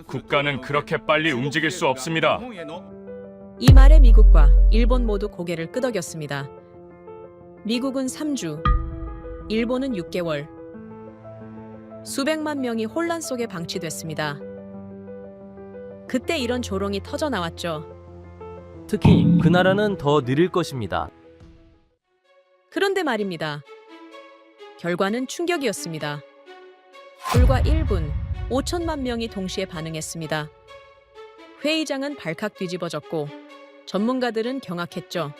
국가는 그렇게 빨리 움직일 수 없습니다. 이 말에 미국과 일본 모두 고개를 끄덕였습니다. 미국은 3주, 일본은 6개월. 수백만 명이 혼란 속에 방치됐습니다. 그때 이런 조롱이 터져 나왔죠. 특히 그 나라는 더 느릴 것입니다. 그런데 말입니다. 결과는 충격이었습니다. 불과 1분, 5천만 명이 동시에 반응했습니다. 회의장은 발칵 뒤집어졌고 전문가들은 경악했죠.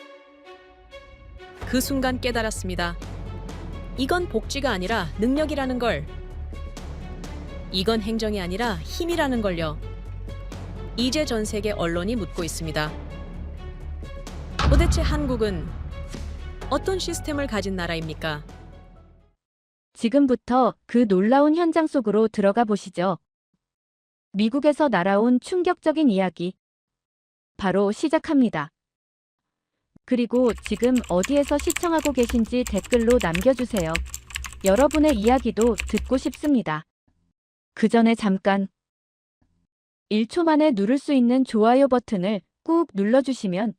그 순간 깨달았습니다. 이건 복지가 아니라 능력이라는 걸. 이건 행정이 아니라 힘이라는 걸요. 이제 전 세계 언론이 묻고 있습니다. 도대체 한국은 어떤 시스템을 가진 나라입니까? 지금부터 그 놀라운 현장 속으로 들어가 보시죠. 미국에서 날아온 충격적인 이야기. 바로 시작합니다. 그리고 지금 어디에서 시청하고 계신지 댓글로 남겨주세요. 여러분의 이야기도 듣고 싶습니다. 그 전에 잠깐 1초 만에 누를 수 있는 좋아요 버튼을 꾹 눌러주시면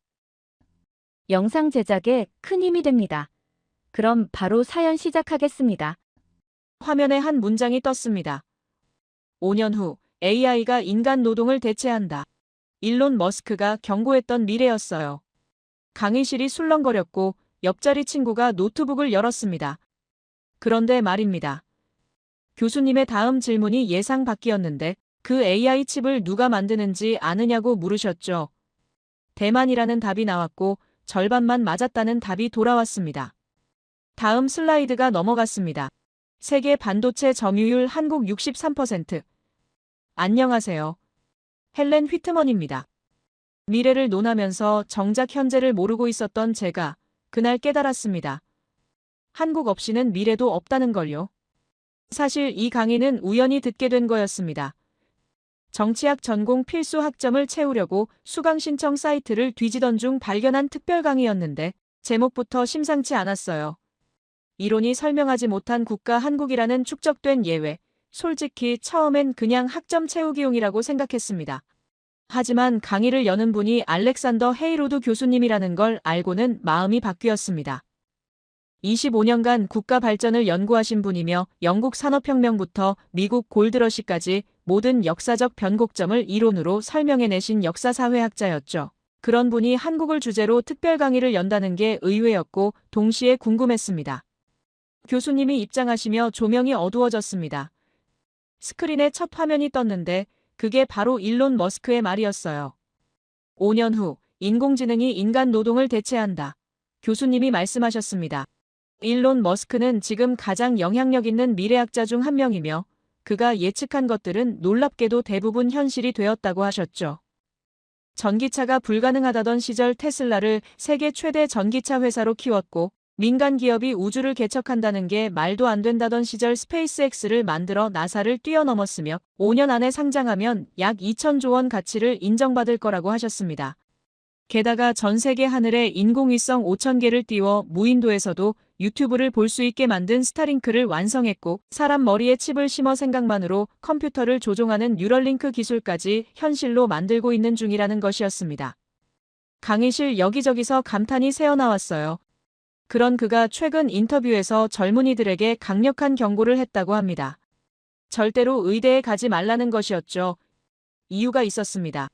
영상 제작에 큰 힘이 됩니다. 그럼 바로 사연 시작하겠습니다. 화면에 한 문장이 떴습니다. 5년 후 AI가 인간 노동을 대체한다. 일론 머스크가 경고했던 미래였어요. 강의실이 술렁거렸고 옆자리 친구가 노트북을 열었습니다. 그런데 말입니다. 교수님의 다음 질문이 예상 밖이었는데 그 AI 칩을 누가 만드는지 아느냐고 물으셨죠. 대만이라는 답이 나왔고 절반만 맞았다는 답이 돌아왔습니다. 다음 슬라이드가 넘어갔습니다. 세계 반도체 점유율 한국 63%. 안녕하세요. 헬렌 휘트먼입니다. 미래를 논하면서 정작 현재를 모르고 있었던 제가 그날 깨달았습니다. 한국 없이는 미래도 없다는 걸요. 사실 이 강의는 우연히 듣게 된 거였습니다. 정치학 전공 필수 학점을 채우려고 수강 신청 사이트를 뒤지던 중 발견한 특별 강의였는데 제목부터 심상치 않았어요. 이론이 설명하지 못한 국가 한국이라는 축적된 예외. 솔직히 처음엔 그냥 학점 채우기용이라고 생각했습니다. 하지만 강의를 여는 분이 알렉산더 헤이로드 교수님이라는 걸 알고는 마음이 바뀌었습니다. 25년간 국가 발전을 연구하신 분이며 영국 산업혁명부터 미국 골드러시까지 모든 역사적 변곡점을 이론으로 설명해내신 역사사회학자였죠. 그런 분이 한국을 주제로 특별 강의를 연다는 게 의외였고 동시에 궁금했습니다. 교수님이 입장하시며 조명이 어두워졌습니다. 스크린에 첫 화면이 떴는데 그게 바로 일론 머스크의 말이었어요. 5년 후 인공지능이 인간 노동을 대체한다. 교수님이 말씀하셨습니다. 일론 머스크는 지금 가장 영향력 있는 미래학자 중 한 명이며 그가 예측한 것들은 놀랍게도 대부분 현실이 되었다고 하셨죠. 전기차가 불가능하다던 시절 테슬라를 세계 최대 전기차 회사로 키웠고 민간 기업이 우주를 개척한다는 게 말도 안 된다던 시절 스페이스X를 만들어 나사를 뛰어넘었으며 5년 안에 상장하면 약 2천조 원 가치를 인정받을 거라고 하셨습니다. 게다가 전 세계 하늘에 인공위성 5,000개를 띄워 무인도에서도 유튜브를 볼 수 있게 만든 스타링크를 완성했고 사람 머리에 칩을 심어 생각만으로 컴퓨터를 조종하는 뉴럴링크 기술까지 현실로 만들고 있는 중이라는 것이었습니다. 강의실 여기저기서 감탄이 새어나왔어요. 그런 그가 최근 인터뷰에서 젊은이들에게 강력한 경고를 했다고 합니다. 절대로 의대에 가지 말라는 것이었죠. 이유가 있었습니다.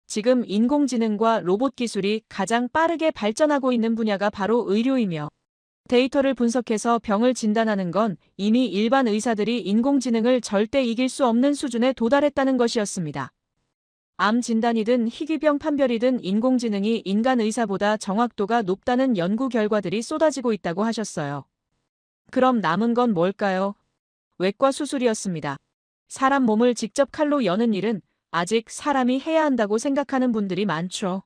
지금 인공지능과 로봇 기술이 가장 빠르게 발전하고 있는 분야가 바로 의료이며 데이터를 분석해서 병을 진단하는 건 이미 일반 의사들이 인공지능을 절대 이길 수 없는 수준에 도달했다는 것이었습니다. 암 진단이든 희귀병 판별이든 인공지능이 인간 의사보다 정확도가 높다는 연구 결과들이 쏟아지고 있다고 하셨어요. 그럼 남은 건 뭘까요? 외과 수술이었습니다. 사람 몸을 직접 칼로 여는 일은 아직 사람이 해야 한다고 생각하는 분들이 많죠.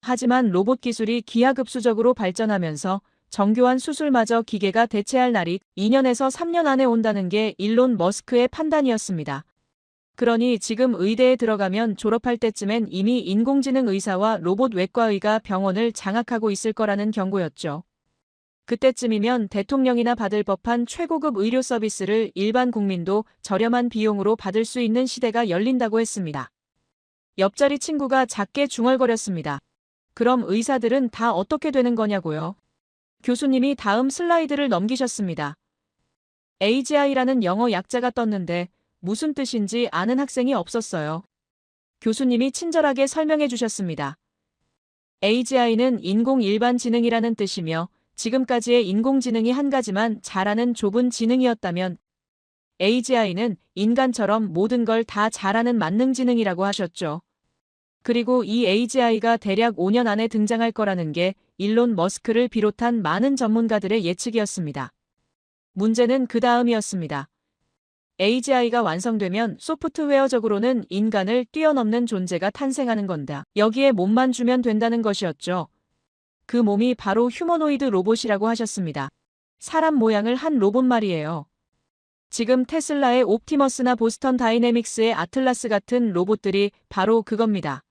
하지만 로봇 기술이 기하급수적으로 발전하면서 정교한 수술마저 기계가 대체할 날이 2년에서 3년 안에 온다는 게 일론 머스크의 판단이었습니다. 그러니 지금 의대에 들어가면 졸업할 때쯤엔 이미 인공지능 의사와 로봇 외과의가 병원을 장악하고 있을 거라는 경고였죠. 그때쯤이면 대통령이나 받을 법한 최고급 의료 서비스를 일반 국민도 저렴한 비용으로 받을 수 있는 시대가 열린다고 했습니다. 옆자리 친구가 작게 중얼거렸습니다. 그럼 의사들은 다 어떻게 되는 거냐고요? 교수님이 다음 슬라이드를 넘기셨습니다. AGI라는 영어 약자가 떴는데 무슨 뜻인지 아는 학생이 없었어요. 교수님이 친절하게 설명해 주셨습니다. AGI는 인공 일반 지능이라는 뜻이며 지금까지의 인공지능이 한 가지만 잘하는 좁은 지능이었다면 AGI는 인간처럼 모든 걸 다 잘하는 만능지능이라고 하셨죠. 그리고 이 AGI가 대략 5년 안에 등장할 거라는 게 일론 머스크를 비롯한 많은 전문가들의 예측이었습니다. 문제는 그 다음이었습니다. AGI가 완성되면 소프트웨어적으로는 인간을 뛰어넘는 존재가 탄생하는 건다. 여기에 몸만 주면 된다는 것이었죠. 그 몸이 바로 휴머노이드 로봇이라고 하셨습니다. 사람 모양을 한 로봇 말이에요. 지금 테슬라의 옵티머스나 보스턴 다이내믹스의 아틀라스 같은 로봇들이 바로 그겁니다.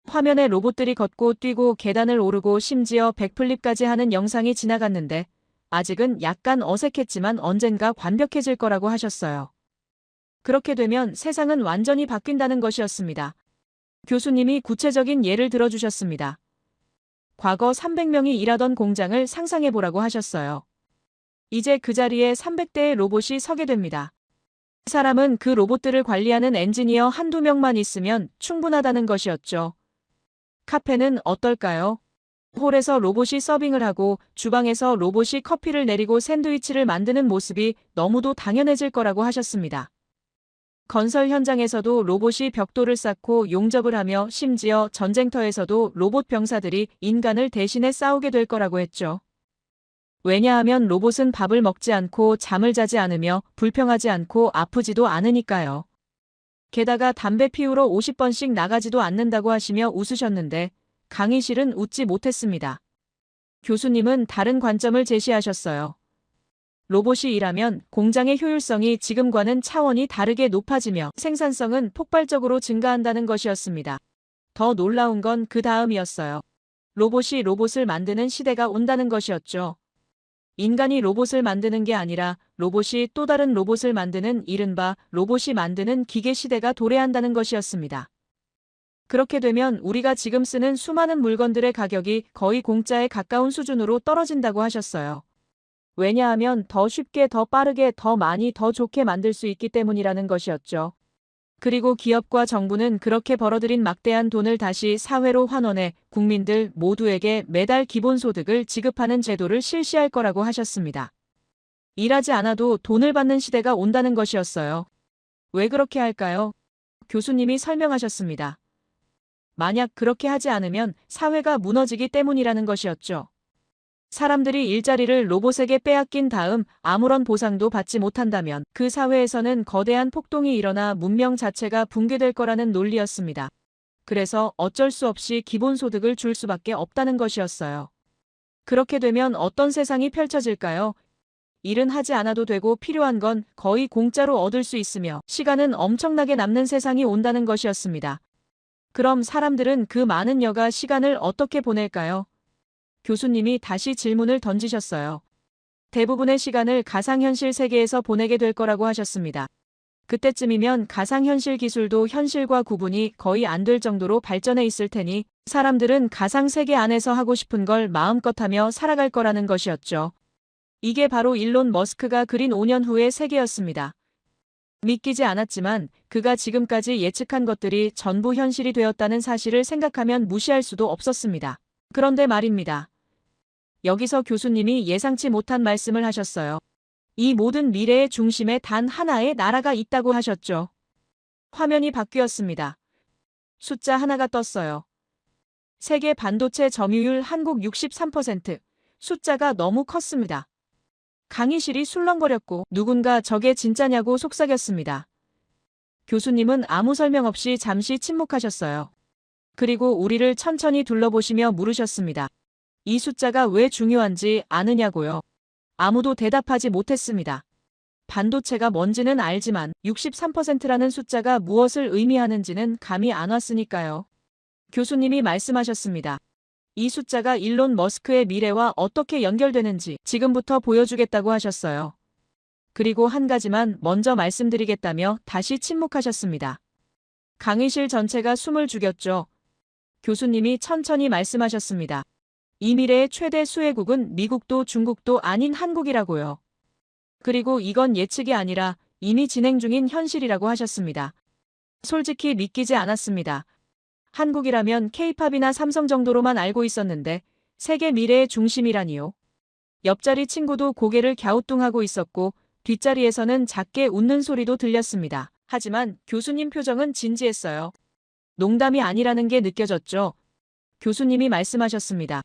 화면에 로봇들이 걷고 뛰고 계단을 오르고 심지어 백플립까지 하는 영상이 지나갔는데 아직은 약간 어색했지만 언젠가 완벽해질 거라고 하셨어요. 그렇게 되면 세상은 완전히 바뀐다는 것이었습니다. 교수님이 구체적인 예를 들어주셨습니다. 과거 300명이 일하던 공장을 상상해보라고 하셨어요. 이제 그 자리에 300대의 로봇이 서게 됩니다. 사람은 그 로봇들을 관리하는 엔지니어 한두 명만 있으면 충분하다는 것이었죠. 카페는 어떨까요? 홀에서 로봇이 서빙을 하고 주방에서 로봇이 커피를 내리고 샌드위치를 만드는 모습이 너무도 당연해질 거라고 하셨습니다. 건설 현장에서도 로봇이 벽돌을 쌓고 용접을 하며 심지어 전쟁터에서도 로봇 병사들이 인간을 대신해 싸우게 될 거라고 했죠. 왜냐하면 로봇은 밥을 먹지 않고 잠을 자지 않으며 불평하지 않고 아프지도 않으니까요. 게다가 담배 피우러 50번씩 나가지도 않는다고 하시며 웃으셨는데 강의실은 웃지 못했습니다. 교수님은 다른 관점을 제시하셨어요. 로봇이 일하면 공장의 효율성이 지금과는 차원이 다르게 높아지며 생산성은 폭발적으로 증가한다는 것이었습니다. 더 놀라운 건 그 다음이었어요. 로봇이 로봇을 만드는 시대가 온다는 것이었죠. 인간이 로봇을 만드는 게 아니라 로봇이 또 다른 로봇을 만드는 이른바 로봇이 만드는 기계 시대가 도래한다는 것이었습니다. 그렇게 되면 우리가 지금 쓰는 수많은 물건들의 가격이 거의 공짜에 가까운 수준으로 떨어진다고 하셨어요. 왜냐하면 더 쉽게, 더 빠르게, 더 많이, 더 좋게 만들 수 있기 때문이라는 것이었죠. 그리고 기업과 정부는 그렇게 벌어들인 막대한 돈을 다시 사회로 환원해 국민들 모두에게 매달 기본소득을 지급하는 제도를 실시할 거라고 하셨습니다. 일하지 않아도 돈을 받는 시대가 온다는 것이었어요. 왜 그렇게 할까요? 교수님이 설명하셨습니다. 만약 그렇게 하지 않으면 사회가 무너지기 때문이라는 것이었죠. 사람들이 일자리를 로봇에게 빼앗긴 다음 아무런 보상도 받지 못한다면 그 사회에서는 거대한 폭동이 일어나 문명 자체가 붕괴될 거라는 논리였습니다. 그래서 어쩔 수 없이 기본소득을 줄 수밖에 없다는 것이었어요. 그렇게 되면 어떤 세상이 펼쳐질까요? 일은 하지 않아도 되고 필요한 건 거의 공짜로 얻을 수 있으며 시간은 엄청나게 남는 세상이 온다는 것이었습니다. 그럼 사람들은 그 많은 여가 시간을 어떻게 보낼까요? 교수님이 다시 질문을 던지셨어요. 대부분의 시간을 가상현실 세계에서 보내게 될 거라고 하셨습니다. 그때쯤이면 가상현실 기술도 현실과 구분이 거의 안 될 정도로 발전해 있을 테니 사람들은 가상세계 안에서 하고 싶은 걸 마음껏 하며 살아갈 거라는 것이었죠. 이게 바로 일론 머스크가 그린 5년 후의 세계였습니다. 믿기지 않았지만 그가 지금까지 예측한 것들이 전부 현실이 되었다는 사실을 생각하면 무시할 수도 없었습니다. 그런데 말입니다. 여기서 교수님이 예상치 못한 말씀을 하셨어요. 이 모든 미래의 중심에 단 하나의 나라가 있다고 하셨죠. 화면이 바뀌었습니다. 숫자 하나가 떴어요. 세계 반도체 점유율 한국 63%. 숫자가 너무 컸습니다. 강의실이 술렁거렸고 누군가 저게 진짜냐고 속삭였습니다. 교수님은 아무 설명 없이 잠시 침묵하셨어요. 그리고 우리를 천천히 둘러보시며 물으셨습니다. 이 숫자가 왜 중요한지 아느냐고요. 아무도 대답하지 못했습니다. 반도체가 뭔지는 알지만 63%라는 숫자가 무엇을 의미하는지는 감이 안 왔으니까요. 교수님이 말씀하셨습니다. 이 숫자가 일론 머스크의 미래와 어떻게 연결되는지 지금부터 보여주겠다고 하셨어요. 그리고 한 가지만 먼저 말씀드리겠다며 다시 침묵하셨습니다. 강의실 전체가 숨을 죽였죠. 교수님이 천천히 말씀하셨습니다. 이 미래의 최대 수혜국은 미국도 중국도 아닌 한국이라고요. 그리고 이건 예측이 아니라 이미 진행 중인 현실이라고 하셨습니다. 솔직히 믿기지 않았습니다. 한국이라면 K-팝이나 삼성 정도로만 알고 있었는데 세계 미래의 중심이라니요. 옆자리 친구도 고개를 갸우뚱하고 있었고 뒷자리에서는 작게 웃는 소리도 들렸습니다. 하지만 교수님 표정은 진지했어요. 농담이 아니라는 게 느껴졌죠. 교수님이 말씀하셨습니다.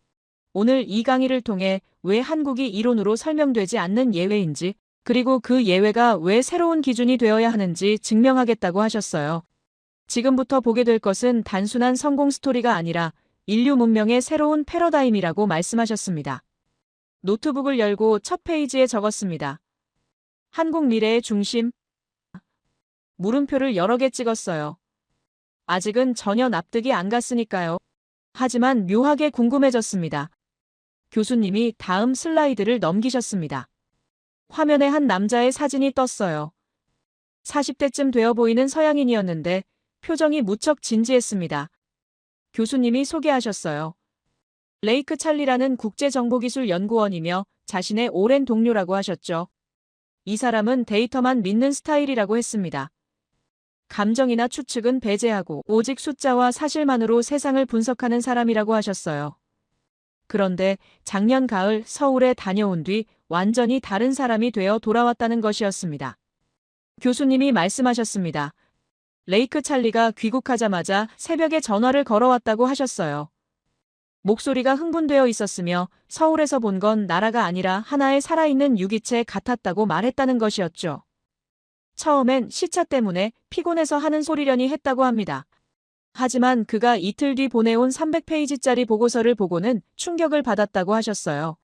오늘 이 강의를 통해 왜 한국이 이론으로 설명되지 않는 예외인지, 그리고 그 예외가 왜 새로운 기준이 되어야 하는지 증명하겠다고 하셨어요. 지금부터 보게 될 것은 단순한 성공 스토리가 아니라 인류 문명의 새로운 패러다임이라고 말씀하셨습니다. 노트북을 열고 첫 페이지에 적었습니다. 한국 미래의 중심. 물음표를 여러 개 찍었어요. 아직은 전혀 납득이 안 갔으니까요. 하지만 묘하게 궁금해졌습니다. 교수님이 다음 슬라이드를 넘기셨습니다. 화면에 한 남자의 사진이 떴어요. 40대쯤 되어 보이는 서양인이었는데 표정이 무척 진지했습니다. 교수님이 소개하셨어요. 레이크 찰리라는 국제정보기술연구원이며 자신의 오랜 동료라고 하셨죠. 이 사람은 데이터만 믿는 스타일이라고 했습니다. 감정이나 추측은 배제하고 오직 숫자와 사실만으로 세상을 분석하는 사람이라고 하셨어요. 그런데 작년 가을 서울에 다녀온 뒤 완전히 다른 사람이 되어 돌아왔다는 것이었습니다. 교수님이 말씀하셨습니다. 레이크 찰리가 귀국하자마자 새벽에 전화를 걸어왔다고 하셨어요. 목소리가 흥분되어 있었으며 서울에서 본 건 나라가 아니라 하나의 살아있는 유기체 같았다고 말했다는 것이었죠. 처음엔 시차 때문에 피곤해서 하는 소리려니 했다고 합니다. 하지만 그가 이틀 뒤 보내온 300페이지짜리 보고서를 보고는 충격을 받았다고 하셨어요.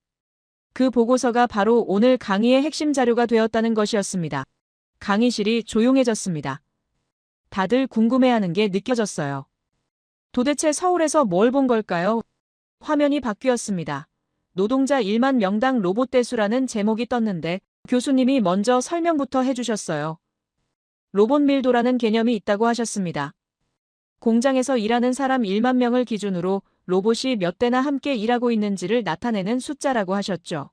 그 보고서가 바로 오늘 강의의 핵심 자료가 되었다는 것이었습니다. 강의실이 조용해졌습니다. 다들 궁금해하는 게 느껴졌어요. 도대체 서울에서 뭘 본 걸까요? 화면이 바뀌었습니다. 노동자 1만 명당 로봇 대수라는 제목이 떴는데 교수님이 먼저 설명부터 해주셨어요. 로봇 밀도라는 개념이 있다고 하셨습니다. 공장에서 일하는 사람 1만 명을 기준으로 로봇이 몇 대나 함께 일하고 있는지를 나타내는 숫자라고 하셨죠.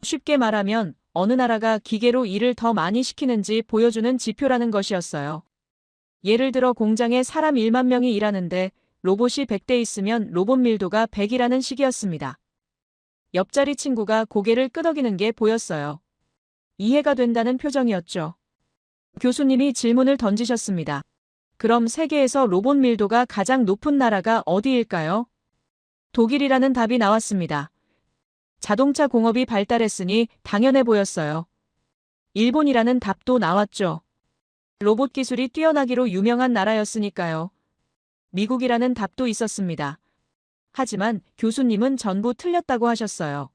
쉽게 말하면 어느 나라가 기계로 일을 더 많이 시키는지 보여주는 지표라는 것이었어요. 예를 들어 공장에 사람 1만 명이 일하는데 로봇이 100대 있으면 로봇 밀도가 100이라는 식이었습니다. 옆자리 친구가 고개를 끄덕이는 게 보였어요. 이해가 된다는 표정이었죠. 교수님이 질문을 던지셨습니다. 그럼 세계에서 로봇 밀도가 가장 높은 나라가 어디일까요? 독일이라는 답이 나왔습니다. 자동차 공업이 발달했으니 당연해 보였어요. 일본이라는 답도 나왔죠. 로봇 기술이 뛰어나기로 유명한 나라였으니까요. 미국이라는 답도 있었습니다. 하지만 교수님은 전부 틀렸다고 하셨어요.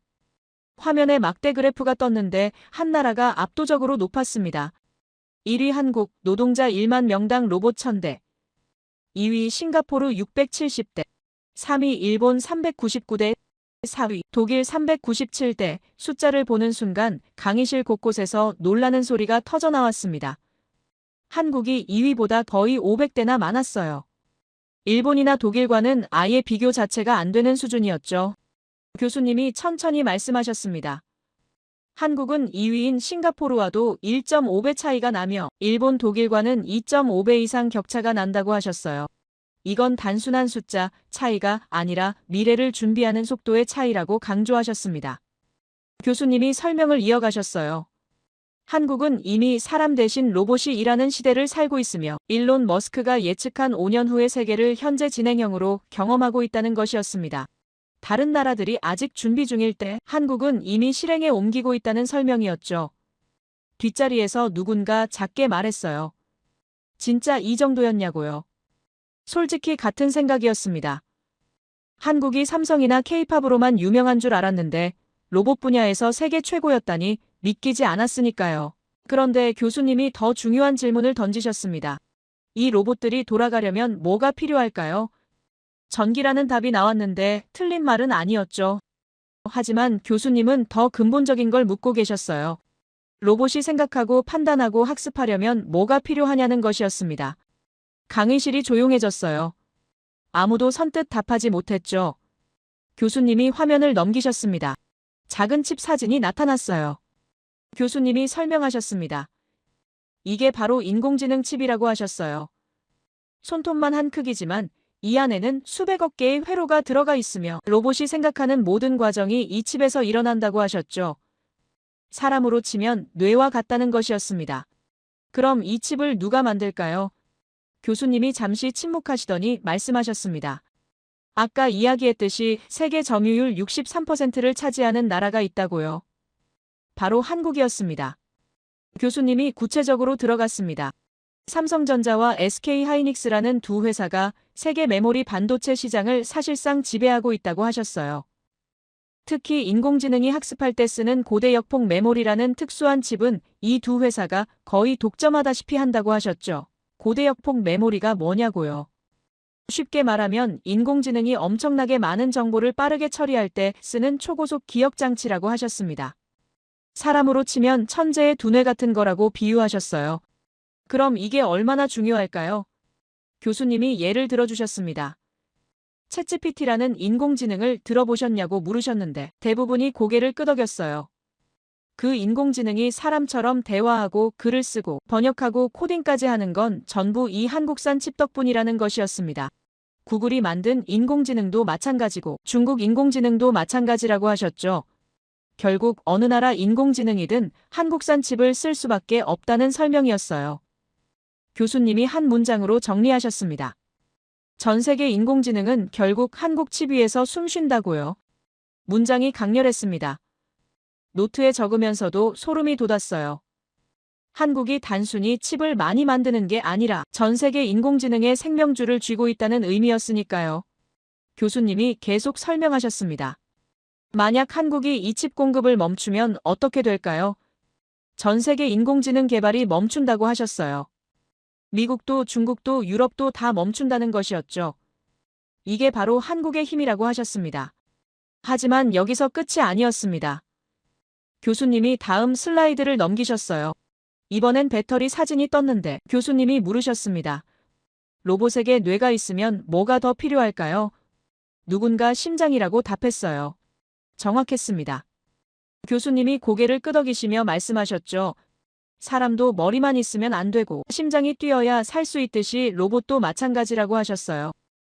화면에 막대 그래프가 떴는데 한 나라가 압도적으로 높았습니다. 1위 한국, 노동자 1만 명당 로봇 1000대. 2위 싱가포르 670대. 3위 일본 399대. 4위 독일 397대. 숫자를 보는 순간 강의실 곳곳에서 놀라는 소리가 터져나왔습니다. 한국이 2위보다 거의 500대나 많았어요. 일본이나 독일과는 아예 비교 자체가 안 되는 수준이었죠. 교수님이 천천히 말씀하셨습니다. 한국은 2위인 싱가포르와도 1.5배 차이가 나며 일본, 독일과는 2.5배 이상 격차가 난다고 하셨어요. 이건 단순한 숫자 차이가 아니라 미래를 준비하는 속도의 차이라고 강조하셨습니다. 교수님이 설명을 이어가셨어요. 한국은 이미 사람 대신 로봇이 일하는 시대를 살고 있으며 일론 머스크가 예측한 5년 후의 세계를 현재 진행형으로 경험하고 있다는 것이었습니다. 다른 나라들이 아직 준비 중일 때 한국은 이미 실행에 옮기고 있다는 설명이었죠. 뒷자리에서 누군가 작게 말했어요. 진짜 이 정도였냐고요. 솔직히 같은 생각이었습니다. 한국이 삼성이나 K-팝으로만 유명한 줄 알았는데 로봇 분야에서 세계 최고였다니 믿기지 않았으니까요. 그런데 교수님이 더 중요한 질문을 던지셨습니다. 이 로봇들이 돌아가려면 뭐가 필요할까요? 전기라는 답이 나왔는데 틀린 말은 아니었죠. 하지만 교수님은 더 근본적인 걸 묻고 계셨어요. 로봇이 생각하고 판단하고 학습하려면 뭐가 필요하냐는 것이었습니다. 강의실이 조용해졌어요. 아무도 선뜻 답하지 못했죠. 교수님이 화면을 넘기셨습니다. 작은 칩 사진이 나타났어요. 교수님이 설명하셨습니다. 이게 바로 인공지능 칩이라고 하셨어요. 손톱만 한 크기지만 이 안에는 수백억 개의 회로가 들어가 있으며 로봇이 생각하는 모든 과정이 이 칩에서 일어난다고 하셨죠. 사람으로 치면 뇌와 같다는 것이었습니다. 그럼 이 칩을 누가 만들까요? 교수님이 잠시 침묵하시더니 말씀하셨습니다. 아까 이야기했듯이 세계 점유율 63%를 차지하는 나라가 있다고요. 바로 한국이었습니다. 교수님이 구체적으로 들어갔습니다. 삼성전자와 SK하이닉스라는 두 회사가 세계 메모리 반도체 시장을 사실상 지배하고 있다고 하셨어요. 특히 인공지능이 학습할 때 쓰는 고대 역폭 메모리라는 특수한 칩은 이 두 회사가 거의 독점하다시피 한다고 하셨죠. 고대 역폭 메모리가 뭐냐고요? 쉽게 말하면 인공지능이 엄청나게 많은 정보를 빠르게 처리할 때 쓰는 초고속 기억 장치라고 하셨습니다. 사람으로 치면 천재의 두뇌 같은 거라고 비유하셨어요. 그럼 이게 얼마나 중요할까요? 교수님이 예를 들어주셨습니다. 챗GPT라는 인공지능을 들어보셨냐고 물으셨는데 대부분이 고개를 끄덕였어요. 그 인공지능이 사람처럼 대화하고 글을 쓰고 번역하고 코딩까지 하는 건 전부 이 한국산 칩 덕분이라는 것이었습니다. 구글이 만든 인공지능도 마찬가지고 중국 인공지능도 마찬가지라고 하셨죠. 결국 어느 나라 인공지능이든 한국산 칩을 쓸 수밖에 없다는 설명이었어요. 교수님이 한 문장으로 정리하셨습니다. 전 세계 인공지능은 결국 한국 칩 위에서 숨쉰다고요. 문장이 강렬했습니다. 노트에 적으면서도 소름이 돋았어요. 한국이 단순히 칩을 많이 만드는 게 아니라 전 세계 인공지능의 생명줄을 쥐고 있다는 의미였으니까요. 교수님이 계속 설명하셨습니다. 만약 한국이 이 칩 공급을 멈추면 어떻게 될까요? 전 세계 인공지능 개발이 멈춘다고 하셨어요. 미국도 중국도 유럽도 다 멈춘다는 것이었죠. 이게 바로 한국의 힘이라고 하셨습니다. 하지만 여기서 끝이 아니었습니다. 교수님이 다음 슬라이드를 넘기셨어요. 이번엔 배터리 사진이 떴는데 교수님이 물으셨습니다. 로봇에게 뇌가 있으면 뭐가 더 필요할까요? 누군가 심장이라고 답했어요. 정확했습니다. 교수님이 고개를 끄덕이시며 말씀하셨죠. 사람도 머리만 있으면 안 되고 심장이 뛰어야 살 수 있듯이 로봇도 마찬가지라고 하셨어요.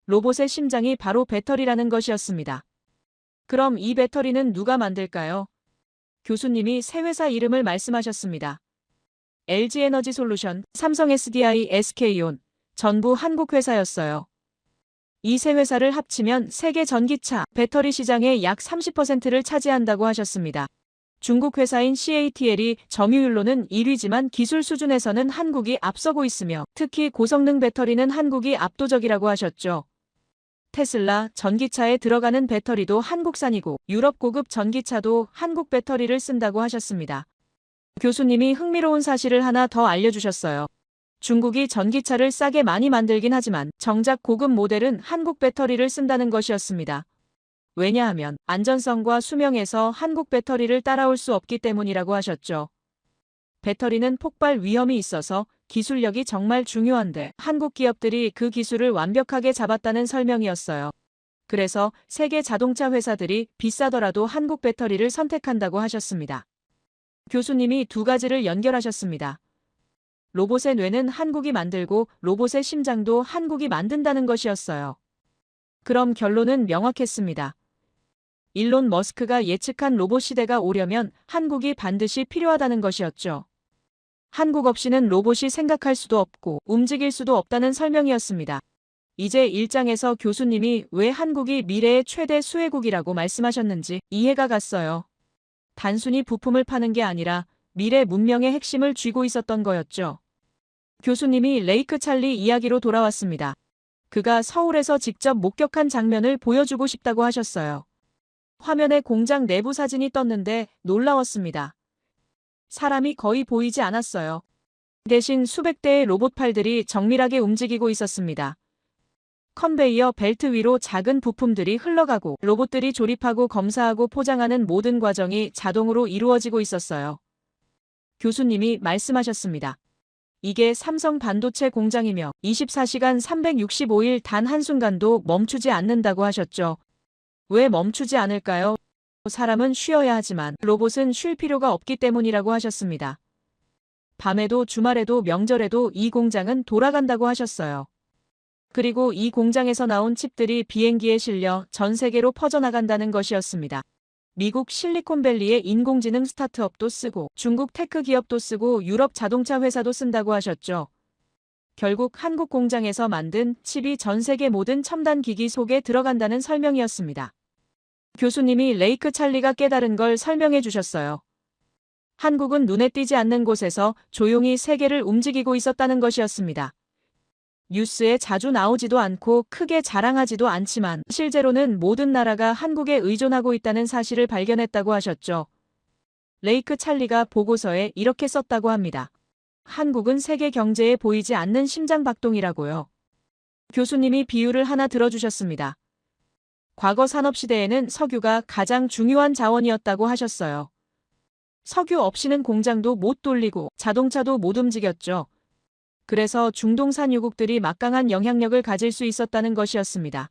로봇의 심장이 바로 배터리라는 것이었습니다. 그럼 이 배터리는 누가 만들까요? 교수님이 세 회사 이름을 말씀하셨습니다. LG에너지솔루션, 삼성 SDI, SK온, 전부 한국 회사였어요. 이 세 회사를 합치면 세계 전기차, 배터리 시장의 약 30%를 차지한다고 하셨습니다. 중국 회사인 CATL이 점유율로는 1위지만 기술 수준에서는 한국이 앞서고 있으며 특히 고성능 배터리는 한국이 압도적이라고 하셨죠. 테슬라, 전기차에 들어가는 배터리도 한국산이고 유럽 고급 전기차도 한국 배터리를 쓴다고 하셨습니다. 교수님이 흥미로운 사실을 하나 더 알려주셨어요. 중국이 전기차를 싸게 많이 만들긴 하지만 정작 고급 모델은 한국 배터리를 쓴다는 것이었습니다. 왜냐하면 안전성과 수명에서 한국 배터리를 따라올 수 없기 때문이라고 하셨죠. 배터리는 폭발 위험이 있어서 기술력이 정말 중요한데 한국 기업들이 그 기술을 완벽하게 잡았다는 설명이었어요. 그래서 세계 자동차 회사들이 비싸더라도 한국 배터리를 선택한다고 하셨습니다. 교수님이 두 가지를 연결하셨습니다. 로봇의 뇌는 한국이 만들고 로봇의 심장도 한국이 만든다는 것이었어요. 그럼 결론은 명확했습니다. 일론 머스크가 예측한 로봇 시대가 오려면 한국이 반드시 필요하다는 것이었죠. 한국 없이는 로봇이 생각할 수도 없고 움직일 수도 없다는 설명이었습니다. 이제 1장에서 교수님이 왜 한국이 미래의 최대 수혜국이라고 말씀하셨는지 이해가 갔어요. 단순히 부품을 파는 게 아니라 미래 문명의 핵심을 쥐고 있었던 거였죠. 교수님이 레이크 찰리 이야기로 돌아왔습니다. 그가 서울에서 직접 목격한 장면을 보여주고 싶다고 하셨어요. 화면에 공장 내부 사진이 떴는데 놀라웠습니다. 사람이 거의 보이지 않았어요. 대신 수백 대의 로봇팔들이 정밀하게 움직이고 있었습니다. 컨베이어 벨트 위로 작은 부품들이 흘러가고 로봇들이 조립하고 검사하고 포장하는 모든 과정이 자동으로 이루어지고 있었어요. 교수님이 말씀하셨습니다. 이게 삼성 반도체 공장이며 24시간 365일 단 한순간도 멈추지 않는다고 하셨죠. 왜 멈추지 않을까요? 사람은 쉬어야 하지만 로봇은 쉴 필요가 없기 때문이라고 하셨습니다. 밤에도 주말에도 명절에도 이 공장은 돌아간다고 하셨어요. 그리고 이 공장에서 나온 칩들이 비행기에 실려 전 세계로 퍼져나간다는 것이었습니다. 미국 실리콘밸리의 인공지능 스타트업도 쓰고 중국 테크 기업도 쓰고 유럽 자동차 회사도 쓴다고 하셨죠. 결국 한국 공장에서 만든 칩이 전 세계 모든 첨단 기기 속에 들어간다는 설명이었습니다. 교수님이 레이크 찰리가 깨달은 걸 설명해 주셨어요. 한국은 눈에 띄지 않는 곳에서 조용히 세계를 움직이고 있었다는 것이었습니다. 뉴스에 자주 나오지도 않고 크게 자랑하지도 않지만 실제로는 모든 나라가 한국에 의존하고 있다는 사실을 발견했다고 하셨죠. 레이크 찰리가 보고서에 이렇게 썼다고 합니다. 한국은 세계 경제에 보이지 않는 심장박동이라고요. 교수님이 비유를 하나 들어주셨습니다. 과거 산업시대에는 석유가 가장 중요한 자원이었다고 하셨어요. 석유 없이는 공장도 못 돌리고 자동차도 못 움직였죠. 그래서 중동 산유국들이 막강한 영향력을 가질 수 있었다는 것이었습니다.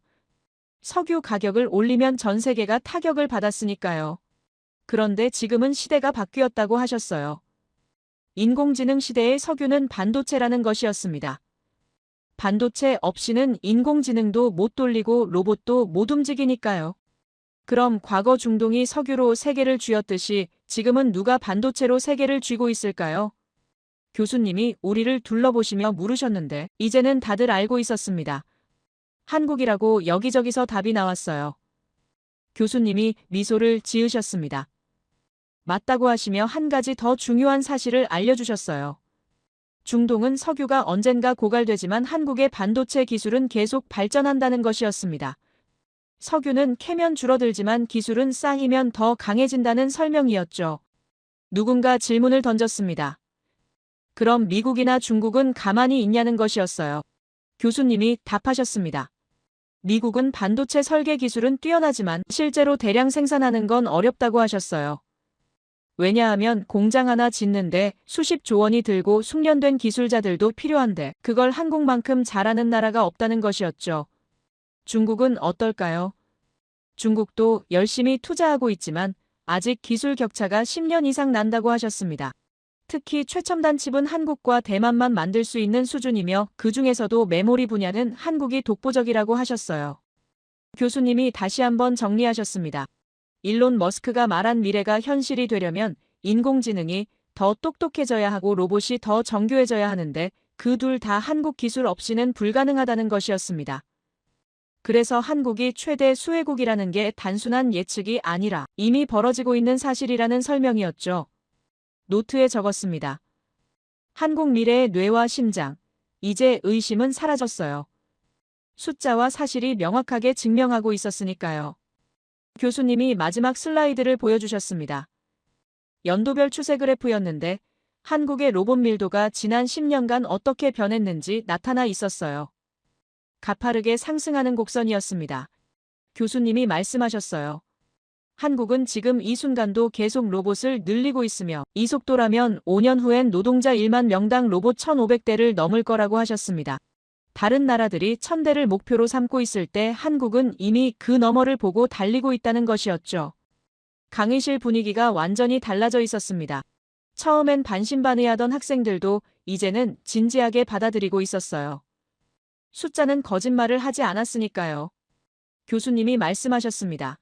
석유 가격을 올리면 전 세계가 타격을 받았으니까요. 그런데 지금은 시대가 바뀌었다고 하셨어요. 인공지능 시대의 석유는 반도체라는 것이었습니다. 반도체 없이는 인공지능도 못 돌리고 로봇도 못 움직이니까요. 그럼 과거 중동이 석유로 세계를 쥐었듯이 지금은 누가 반도체로 세계를 쥐고 있을까요? 교수님이 우리를 둘러보시며 물으셨는데 이제는 다들 알고 있었습니다. 한국이라고 여기저기서 답이 나왔어요. 교수님이 미소를 지으셨습니다. 맞다고 하시며 한 가지 더 중요한 사실을 알려주셨어요. 중동은 석유가 언젠가 고갈되지만 한국의 반도체 기술은 계속 발전한다는 것이었습니다. 석유는 캐면 줄어들지만 기술은 쌓이면 더 강해진다는 설명이었죠. 누군가 질문을 던졌습니다. 그럼 미국이나 중국은 가만히 있냐는 것이었어요. 교수님이 답하셨습니다. 미국은 반도체 설계 기술은 뛰어나지만 실제로 대량 생산하는 건 어렵다고 하셨어요. 왜냐하면 공장 하나 짓는데 수십조 원이 들고 숙련된 기술자들도 필요한데 그걸 한국만큼 잘하는 나라가 없다는 것이었죠. 중국은 어떨까요? 중국도 열심히 투자하고 있지만 아직 기술 격차가 10년 이상 난다고 하셨습니다. 특히 최첨단 칩은 한국과 대만만 만들 수 있는 수준이며 그 중에서도 메모리 분야는 한국이 독보적이라고 하셨어요. 교수님이 다시 한번 정리하셨습니다. 일론 머스크가 말한 미래가 현실이 되려면 인공지능이 더 똑똑해져야 하고 로봇이 더 정교해져야 하는데 그 둘 다 한국 기술 없이는 불가능하다는 것이었습니다. 그래서 한국이 최대 수혜국이라는 게 단순한 예측이 아니라 이미 벌어지고 있는 사실이라는 설명이었죠. 노트에 적었습니다. 한국 미래의 뇌와 심장. 이제 의심은 사라졌어요. 숫자와 사실이 명확하게 증명하고 있었으니까요. 교수님이 마지막 슬라이드를 보여주셨습니다. 연도별 추세 그래프였는데 한국의 로봇 밀도가 지난 10년간 어떻게 변했는지 나타나 있었어요. 가파르게 상승하는 곡선이었습니다. 교수님이 말씀하셨어요. 한국은 지금 이 순간도 계속 로봇을 늘리고 있으며 이 속도라면 5년 후엔 노동자 1만 명당 로봇 1,500대를 넘을 거라고 하셨습니다. 다른 나라들이 1,000대를 목표로 삼고 있을 때 한국은 이미 그 너머를 보고 달리고 있다는 것이었죠. 강의실 분위기가 완전히 달라져 있었습니다. 처음엔 반신반의하던 학생들도 이제는 진지하게 받아들이고 있었어요. 숫자는 거짓말을 하지 않았으니까요. 교수님이 말씀하셨습니다.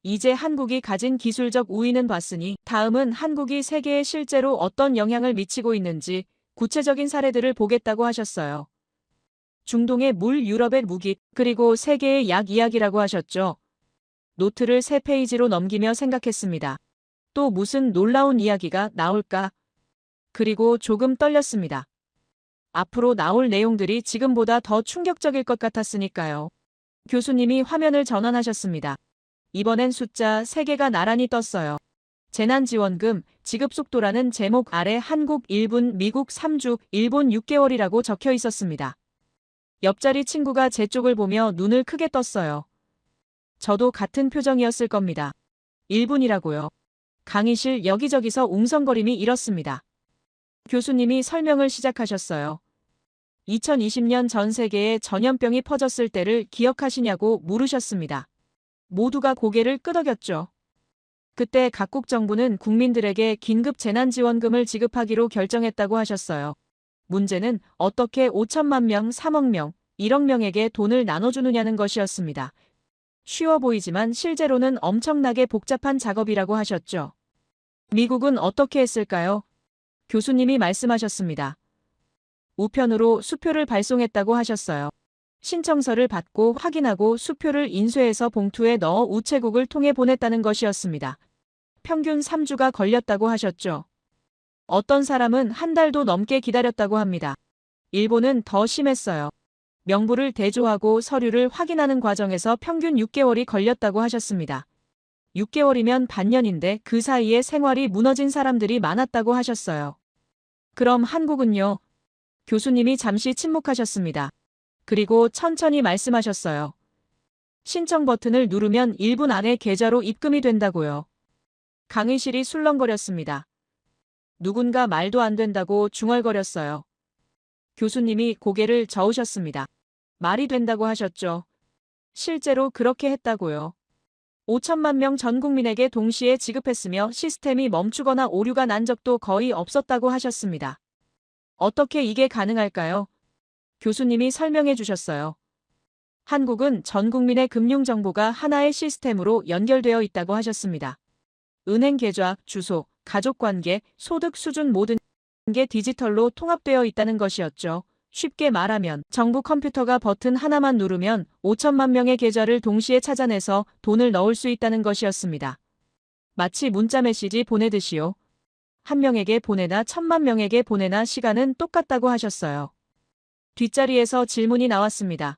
이제 한국이 가진 기술적 우위는 봤으니 다음은 한국이 세계에 실제로 어떤 영향을 미치고 있는지 구체적인 사례들을 보겠다고 하셨어요. 중동의 물, 유럽의 무기, 그리고 세계의 약 이야기라고 하셨죠. 노트를 3페이지로 넘기며 생각했습니다. 또 무슨 놀라운 이야기가 나올까? 그리고 조금 떨렸습니다. 앞으로 나올 내용들이 지금보다 더 충격적일 것 같았으니까요. 교수님이 화면을 전환하셨습니다. 이번엔 숫자 3개가 나란히 떴어요. 재난지원금, 지급속도라는 제목 아래 한국 1분, 미국 3주, 일본 6개월이라고 적혀 있었습니다. 옆자리 친구가 제 쪽을 보며 눈을 크게 떴어요. 저도 같은 표정이었을 겁니다. 1분이라고요. 강의실 여기저기서 웅성거림이 일었습니다. 교수님이 설명을 시작하셨어요. 2020년 전 세계에 전염병이 퍼졌을 때를 기억하시냐고 물으셨습니다. 모두가 고개를 끄덕였죠. 그때 각국 정부는 국민들에게 긴급 재난지원금을 지급하기로 결정했다고 하셨어요. 문제는 어떻게 5천만 명, 3억 명, 1억 명에게 돈을 나눠주느냐는 것이었습니다. 쉬워 보이지만 실제로는 엄청나게 복잡한 작업이라고 하셨죠. 미국은 어떻게 했을까요? 교수님이 말씀하셨습니다. 우편으로 수표를 발송했다고 하셨어요. 신청서를 받고 확인하고 수표를 인쇄해서 봉투에 넣어 우체국을 통해 보냈다는 것이었습니다. 평균 3주가 걸렸다고 하셨죠. 어떤 사람은 한 달도 넘게 기다렸다고 합니다. 일본은 더 심했어요. 명부를 대조하고 서류를 확인하는 과정에서 평균 6개월이 걸렸다고 하셨습니다. 6개월이면 반년인데 그 사이에 생활이 무너진 사람들이 많았다고 하셨어요. 그럼 한국은요? 교수님이 잠시 침묵하셨습니다. 그리고 천천히 말씀하셨어요. 신청 버튼을 누르면 1분 안에 계좌로 입금이 된다고요. 강의실이 술렁거렸습니다. 누군가 말도 안 된다고 중얼거렸어요. 교수님이 고개를 저으셨습니다. 말이 된다고 하셨죠. 실제로 그렇게 했다고요. 5천만 명 전 국민에게 동시에 지급했으며 시스템이 멈추거나 오류가 난 적도 거의 없었다고 하셨습니다. 어떻게 이게 가능할까요? 교수님이 설명해 주셨어요. 한국은 전 국민의 금융정보가 하나의 시스템으로 연결되어 있다고 하셨습니다. 은행 계좌, 주소, 가족관계, 소득 수준 모든 게 디지털로 통합되어 있다는 것이었죠. 쉽게 말하면 정부 컴퓨터가 버튼 하나만 누르면 5천만 명의 계좌를 동시에 찾아내서 돈을 넣을 수 있다는 것이었습니다. 마치 문자 메시지 보내듯이요. 한 명에게 보내나 1,000만 명에게 보내나 시간은 똑같다고 하셨어요. 뒷자리에서 질문이 나왔습니다.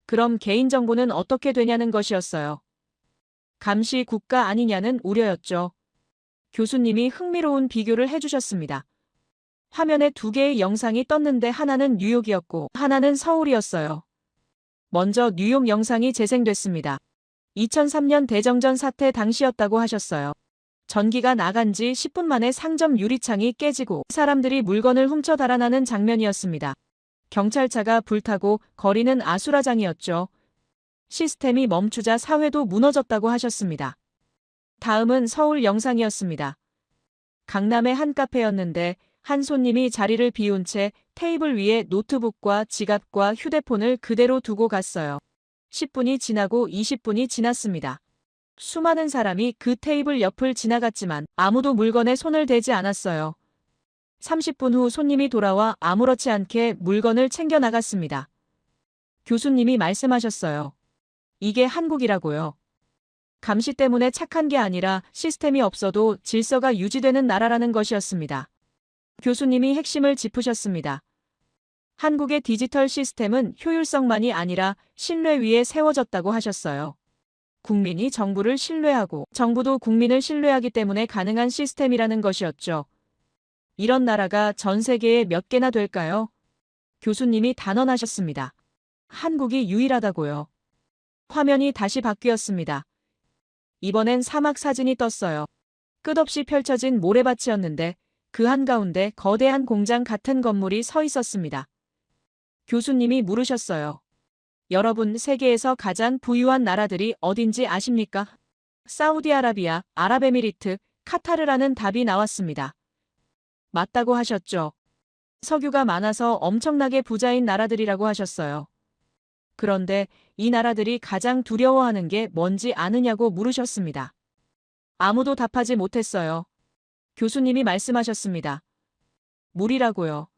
그럼 개인정보는 어떻게 되냐는 것이었어요. 감시 국가 아니냐는 우려였죠. 교수님이 흥미로운 비교를 해주셨습니다. 화면에 2개의 영상이 떴는데 하나는 뉴욕이었고 하나는 서울이었어요. 먼저 뉴욕 영상이 재생됐습니다. 2003년 대정전 사태 당시였다고 하셨어요. 전기가 나간 지 10분 만에 상점 유리창이 깨지고 사람들이 물건을 훔쳐 달아나는 장면이었습니다. 경찰차가 불타고 거리는 아수라장이었죠. 시스템이 멈추자 사회도 무너졌다고 하셨습니다. 다음은 서울 영상이었습니다. 강남의 한 카페였는데 한 손님이 자리를 비운 채 테이블 위에 노트북과 지갑과 휴대폰을 그대로 두고 갔어요. 10분이 지나고 20분이 지났습니다. 수많은 사람이 그 테이블 옆을 지나갔지만 아무도 물건에 손을 대지 않았어요. 30분 후 손님이 돌아와 아무렇지 않게 물건을 챙겨 나갔습니다. 교수님이 말씀하셨어요. 이게 한국이라고요. 감시 때문에 착한 게 아니라 시스템이 없어도 질서가 유지되는 나라라는 것이었습니다. 교수님이 핵심을 짚으셨습니다. 한국의 디지털 시스템은 효율성만이 아니라 신뢰 위에 세워졌다고 하셨어요. 국민이 정부를 신뢰하고 정부도 국민을 신뢰하기 때문에 가능한 시스템이라는 것이었죠. 이런 나라가 전 세계에 몇 개나 될까요? 교수님이 단언하셨습니다. 한국이 유일하다고요. 화면이 다시 바뀌었습니다. 이번엔 사막 사진이 떴어요. 끝없이 펼쳐진 모래밭이었는데 그 한가운데 거대한 공장 같은 건물이 서 있었습니다. 교수님이 물으셨어요. 여러분, 세계에서 가장 부유한 나라들이 어딘지 아십니까? 사우디아라비아, 아랍에미리트, 카타르라는 답이 나왔습니다. 맞다고 하셨죠. 석유가 많아서 엄청나게 부자인 나라들이라고 하셨어요. 그런데 이 나라들이 가장 두려워하는 게 뭔지 아느냐고 물으셨습니다. 아무도 답하지 못했어요. 교수님이 말씀하셨습니다. 물이라고요.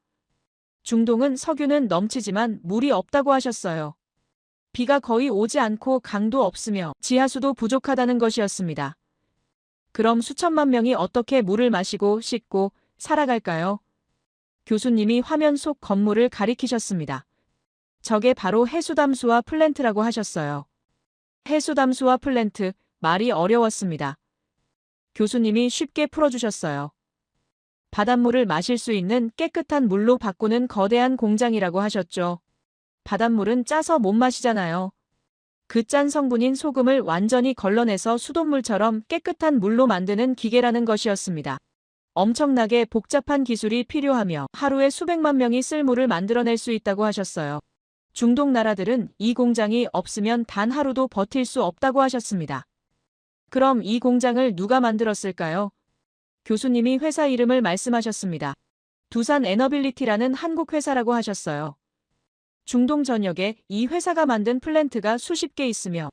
중동은 석유는 넘치지만 물이 없다고 하셨어요. 비가 거의 오지 않고 강도 없으며 지하수도 부족하다는 것이었습니다. 그럼 수천만 명이 어떻게 물을 마시고 씻고 살아갈까요? 교수님이 화면 속 건물을 가리키셨습니다. 저게 바로 해수담수와 플랜트라고 하셨어요. 해수담수와 플랜트, 말이 어려웠습니다. 교수님이 쉽게 풀어주셨어요. 바닷물을 마실 수 있는 깨끗한 물로 바꾸는 거대한 공장이라고 하셨죠. 바닷물은 짜서 못 마시잖아요. 그 짠 성분인 소금을 완전히 걸러내서 수돗물처럼 깨끗한 물로 만드는 기계라는 것이었습니다. 엄청나게 복잡한 기술이 필요하며 하루에 수백만 명이 쓸 물을 만들어낼 수 있다고 하셨어요. 중동 나라들은 이 공장이 없으면 단 하루도 버틸 수 없다고 하셨습니다. 그럼 이 공장을 누가 만들었을까요? 교수님이 회사 이름을 말씀하셨습니다. 두산 에너빌리티라는 한국 회사라고 하셨어요. 중동 전역에 이 회사가 만든 플랜트가 수십 개 있으며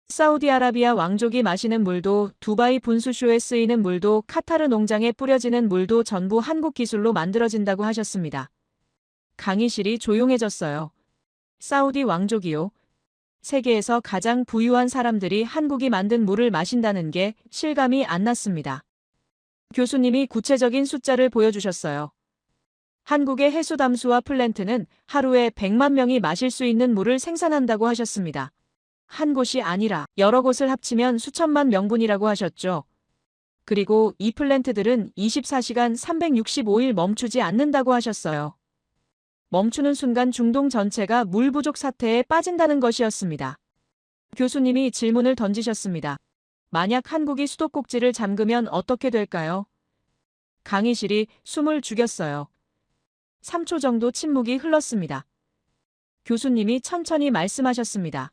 사우디아라비아 왕족이 마시는 물도 두바이 분수쇼에 쓰이는 물도 카타르 농장에 뿌려지는 물도 전부 한국 기술로 만들어진다고 하셨습니다. 강의실이 조용해졌어요. 사우디 왕족이요. 세계에서 가장 부유한 사람들이 한국이 만든 물을 마신다는 게 실감이 안 났습니다. 교수님이 구체적인 숫자를 보여주셨어요. 한국의 해수담수화 플랜트는 하루에 100만 명이 마실 수 있는 물을 생산한다고 하셨습니다. 한 곳이 아니라 여러 곳을 합치면 수천만 명분이라고 하셨죠. 그리고 이 플랜트들은 24시간 365일 멈추지 않는다고 하셨어요. 멈추는 순간 중동 전체가 물 부족 사태에 빠진다는 것이었습니다. 교수님이 질문을 던지셨습니다. 만약 한국이 수도꼭지를 잠그면 어떻게 될까요? 강의실이 숨을 죽였어요. 3초 정도 침묵이 흘렀습니다. 교수님이 천천히 말씀하셨습니다.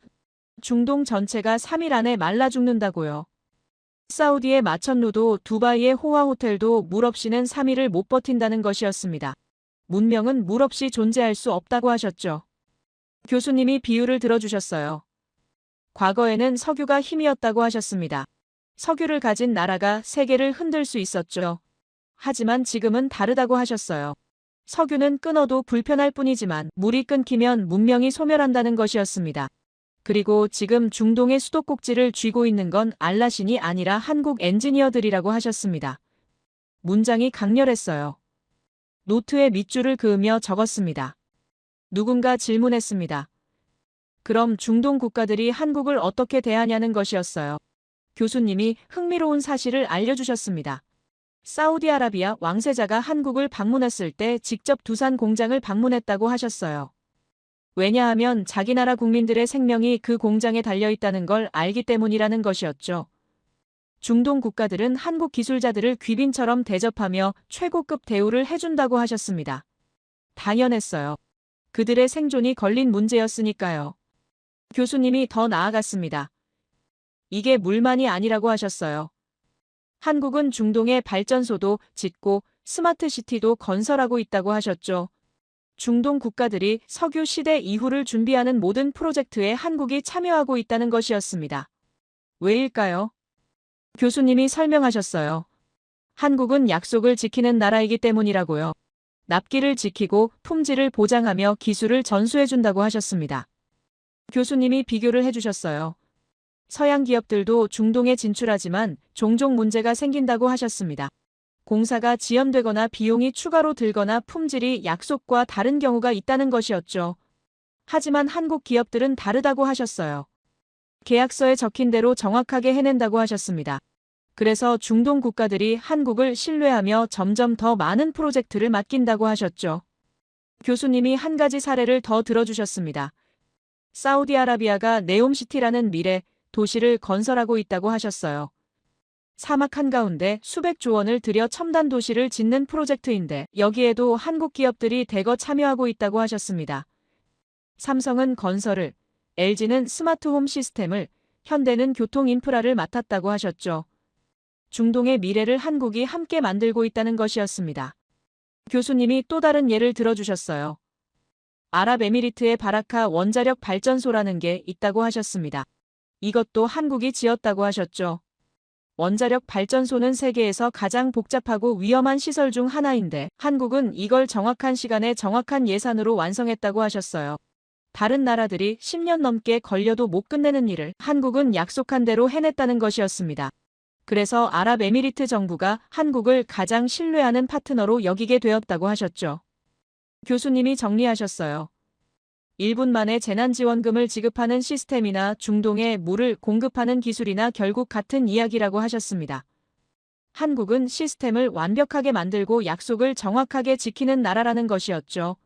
중동 전체가 3일 안에 말라 죽는다고요. 사우디의 마천루도 두바이의 호화 호텔도 물 없이는 3일을 못 버틴다는 것이었습니다. 문명은 물 없이 존재할 수 없다고 하셨죠. 교수님이 비유를 들어주셨어요. 과거에는 석유가 힘이었다고 하셨습니다. 석유를 가진 나라가 세계를 흔들 수 있었죠. 하지만 지금은 다르다고 하셨어요. 석유는 끊어도 불편할 뿐이지만 물이 끊기면 문명이 소멸한다는 것이었습니다. 그리고 지금 중동의 수도꼭지를 쥐고 있는 건 알라신이 아니라 한국 엔지니어들이라고 하셨습니다. 문장이 강렬했어요. 노트에 밑줄을 그으며 적었습니다. 누군가 질문했습니다. 그럼 중동 국가들이 한국을 어떻게 대하냐는 것이었어요. 교수님이 흥미로운 사실을 알려주셨습니다. 사우디아라비아 왕세자가 한국을 방문했을 때 직접 두산 공장을 방문했다고 하셨어요. 왜냐하면 자기 나라 국민들의 생명이 그 공장에 달려있다는 걸 알기 때문이라는 것이었죠. 중동 국가들은 한국 기술자들을 귀빈처럼 대접하며 최고급 대우를 해준다고 하셨습니다. 당연했어요. 그들의 생존이 걸린 문제였으니까요. 교수님이 더 나아갔습니다. 이게 물만이 아니라고 하셨어요. 한국은 중동의 발전소도 짓고 스마트시티도 건설하고 있다고 하셨죠. 중동 국가들이 석유 시대 이후를 준비하는 모든 프로젝트에 한국이 참여하고 있다는 것이었습니다. 왜일까요? 교수님이 설명하셨어요. 한국은 약속을 지키는 나라이기 때문이라고요. 납기를 지키고 품질을 보장하며 기술을 전수해준다고 하셨습니다. 교수님이 비교를 해주셨어요. 서양 기업들도 중동에 진출하지만 종종 문제가 생긴다고 하셨습니다. 공사가 지연되거나 비용이 추가로 들거나 품질이 약속과 다른 경우가 있다는 것이었죠. 하지만 한국 기업들은 다르다고 하셨어요. 계약서에 적힌 대로 정확하게 해낸다고 하셨습니다. 그래서 중동 국가들이 한국을 신뢰하며 점점 더 많은 프로젝트를 맡긴다고 하셨죠. 교수님이 한 가지 사례를 더 들어주셨습니다. 사우디아라비아가 네옴시티라는 미래 도시를 건설하고 있다고 하셨어요. 사막 한가운데 수백조 원을 들여 첨단 도시를 짓는 프로젝트인데 여기에도 한국 기업들이 대거 참여하고 있다고 하셨습니다. 삼성은 건설을, LG는 스마트홈 시스템을, 현대는 교통 인프라를 맡았다고 하셨죠. 중동의 미래를 한국이 함께 만들고 있다는 것이었습니다. 교수님이 또 다른 예를 들어주셨어요. 아랍에미리트의 바라카 원자력 발전소라는 게 있다고 하셨습니다. 이것도 한국이 지었다고 하셨죠. 원자력 발전소는 세계에서 가장 복잡하고 위험한 시설 중 하나인데 한국은 이걸 정확한 시간에 정확한 예산으로 완성했다고 하셨어요. 다른 나라들이 10년 넘게 걸려도 못 끝내는 일을 한국은 약속한 대로 해냈다는 것이었습니다. 그래서 아랍에미리트 정부가 한국을 가장 신뢰하는 파트너로 여기게 되었다고 하셨죠. 교수님이 정리하셨어요. 1분 만에 재난지원금을 지급하는 시스템이나 중동에 물을 공급하는 기술이나 결국 같은 이야기라고 하셨습니다. 한국은 시스템을 완벽하게 만들고 약속을 정확하게 지키는 나라라는 것이었죠.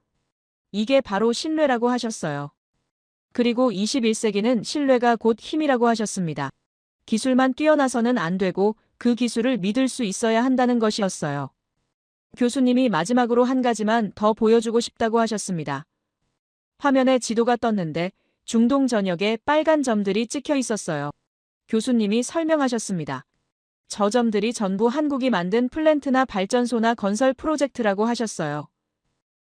이게 바로 신뢰라고 하셨어요. 그리고 21세기는 신뢰가 곧 힘이라고 하셨습니다. 기술만 뛰어나서는 안 되고 그 기술을 믿을 수 있어야 한다는 것이었어요. 교수님이 마지막으로 한 가지만 더 보여주고 싶다고 하셨습니다. 화면에 지도가 떴는데 중동 전역에 빨간 점들이 찍혀 있었어요. 교수님이 설명하셨습니다. 저 점들이 전부 한국이 만든 플랜트나 발전소나 건설 프로젝트라고 하셨어요.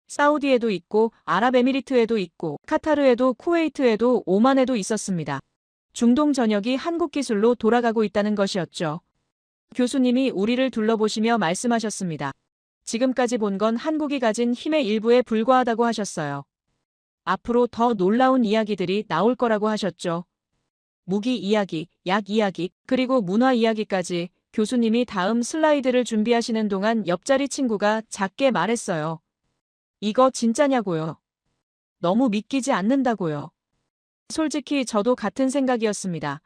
사우디에도 있고 아랍에미리트에도 있고 카타르에도 쿠웨이트에도 오만에도 있었습니다. 중동 전역이 한국 기술로 돌아가고 있다는 것이었죠. 교수님이 우리를 둘러보시며 말씀하셨습니다. 지금까지 본 건 한국이 가진 힘의 일부에 불과하다고 하셨어요. 앞으로 더 놀라운 이야기들이 나올 거라고 하셨죠. 무기 이야기, 약 이야기, 그리고 문화 이야기까지. 교수님이 다음 슬라이드를 준비하시는 동안 옆자리 친구가 작게 말했어요. 이거 진짜냐고요? 너무 믿기지 않는다고요. 솔직히 저도 같은 생각이었습니다.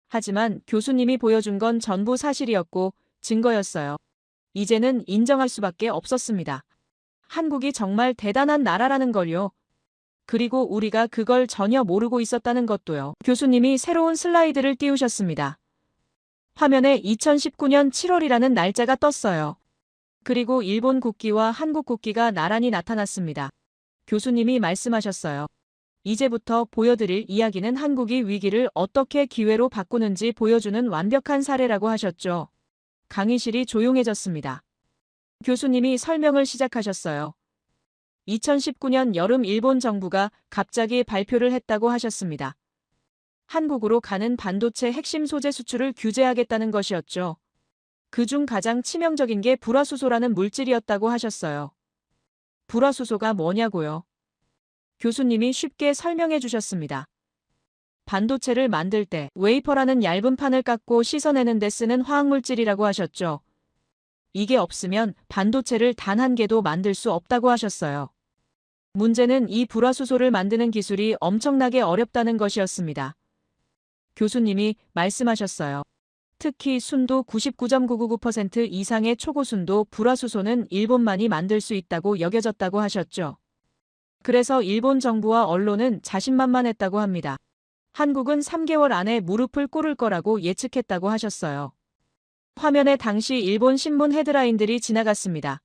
하지만 교수님이 보여준 건 전부 사실이었고 증거였어요. 이제는 인정할 수밖에 없었습니다. 한국이 정말 대단한 나라라는 걸요. 그리고 우리가 그걸 전혀 모르고 있었다는 것도요. 교수님이 새로운 슬라이드를 띄우셨습니다. 화면에 2019년 7월이라는 날짜가 떴어요. 그리고 일본 국기와 한국 국기가 나란히 나타났습니다. 교수님이 말씀하셨어요. 이제부터 보여드릴 이야기는 한국이 위기를 어떻게 기회로 바꾸는지 보여주는 완벽한 사례라고 하셨죠. 강의실이 조용해졌습니다. 교수님이 설명을 시작하셨어요. 2019년 여름 일본 정부가 갑자기 발표를 했다고 하셨습니다. 한국으로 가는 반도체 핵심 소재 수출을 규제하겠다는 것이었죠. 그중 가장 치명적인 게 불화수소라는 물질이었다고 하셨어요. 불화수소가 뭐냐고요? 교수님이 쉽게 설명해 주셨습니다. 반도체를 만들 때 웨이퍼라는 얇은 판을 깎고 씻어내는 데 쓰는 화학물질이라고 하셨죠. 이게 없으면 반도체를 단 한 개도 만들 수 없다고 하셨어요. 문제는 이 불화수소를 만드는 기술이 엄청나게 어렵다는 것이었습니다. 교수님이 말씀하셨어요. 특히 순도 99.999% 이상의 초고순도 불화수소는 일본만이 만들 수 있다고 여겨졌다고 하셨죠. 그래서 일본 정부와 언론은 자신만만했다고 합니다. 한국은 3개월 안에 무릎을 꿇을 거라고 예측했다고 하셨어요. 화면에 당시 일본 신문 헤드라인들이 지나갔습니다.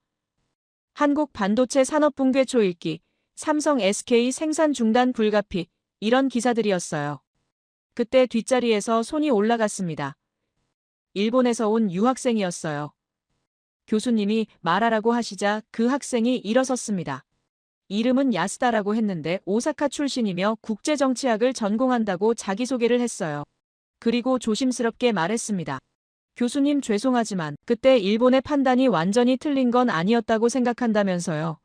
한국 반도체 산업 붕괴 초읽기, 삼성 SK 생산 중단 불가피, 이런 기사들이었어요. 그때 뒷자리에서 손이 올라갔습니다. 일본에서 온 유학생이었어요. 교수님이 말하라고 하시자 그 학생이 일어섰습니다. 이름은 야스다라고 했는데 오사카 출신이며 국제정치학을 전공한다고 자기소개를 했어요. 그리고 조심스럽게 말했습니다. 교수님 죄송하지만 그때 일본의 판단이 완전히 틀린 건 아니었다고 생각한다면서요.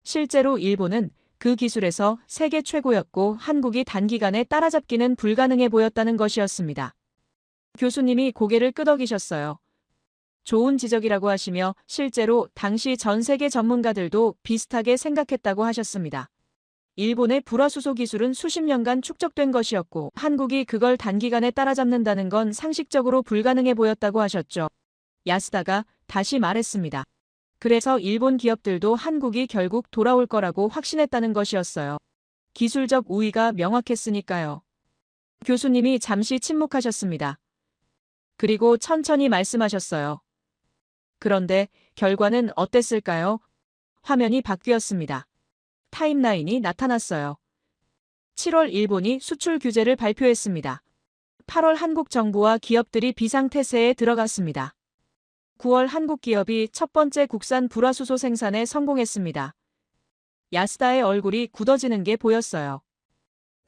실제로 일본은 그 기술에서 세계 최고였고 한국이 단기간에 따라잡기는 불가능해 보였다는 것이었습니다. 교수님이 고개를 끄덕이셨어요. 좋은 지적이라고 하시며 실제로 당시 전 세계 전문가들도 비슷하게 생각했다고 하셨습니다. 일본의 불화수소 기술은 수십 년간 축적된 것이었고 한국이 그걸 단기간에 따라잡는다는 건 상식적으로 불가능해 보였다고 하셨죠. 야스다가 다시 말했습니다. 그래서 일본 기업들도 한국이 결국 돌아올 거라고 확신했다는 것이었어요. 기술적 우위가 명확했으니까요. 교수님이 잠시 침묵하셨습니다. 그리고 천천히 말씀하셨어요. 그런데 결과는 어땠을까요? 화면이 바뀌었습니다. 타임라인이 나타났어요. 7월 일본이 수출 규제를 발표했습니다. 8월 한국 정부와 기업들이 비상태세에 들어갔습니다. 9월 한국 기업이 첫 번째 국산 불화수소 생산에 성공했습니다. 야스다의 얼굴이 굳어지는 게 보였어요.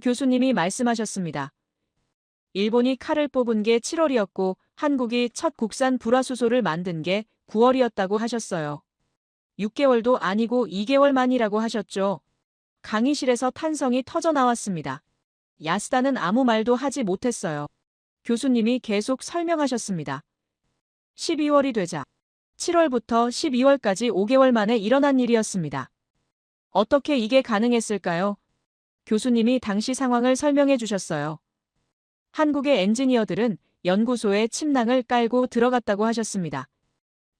교수님이 말씀하셨습니다. 일본이 칼을 뽑은 게 7월이었고 한국이 첫 국산 불화수소를 만든 게 9월이었다고 하셨어요. 6개월도 아니고 2개월 만이라고 하셨죠. 강의실에서 탄성이 터져 나왔습니다. 야스다는 아무 말도 하지 못했어요. 교수님이 계속 설명하셨습니다. 12월이 되자 7월부터 12월까지 5개월 만에 일어난 일이었습니다. 어떻게 이게 가능했을까요? 교수님이 당시 상황을 설명해 주셨어요. 한국의 엔지니어들은 연구소에 침낭을 깔고 들어갔다고 하셨습니다.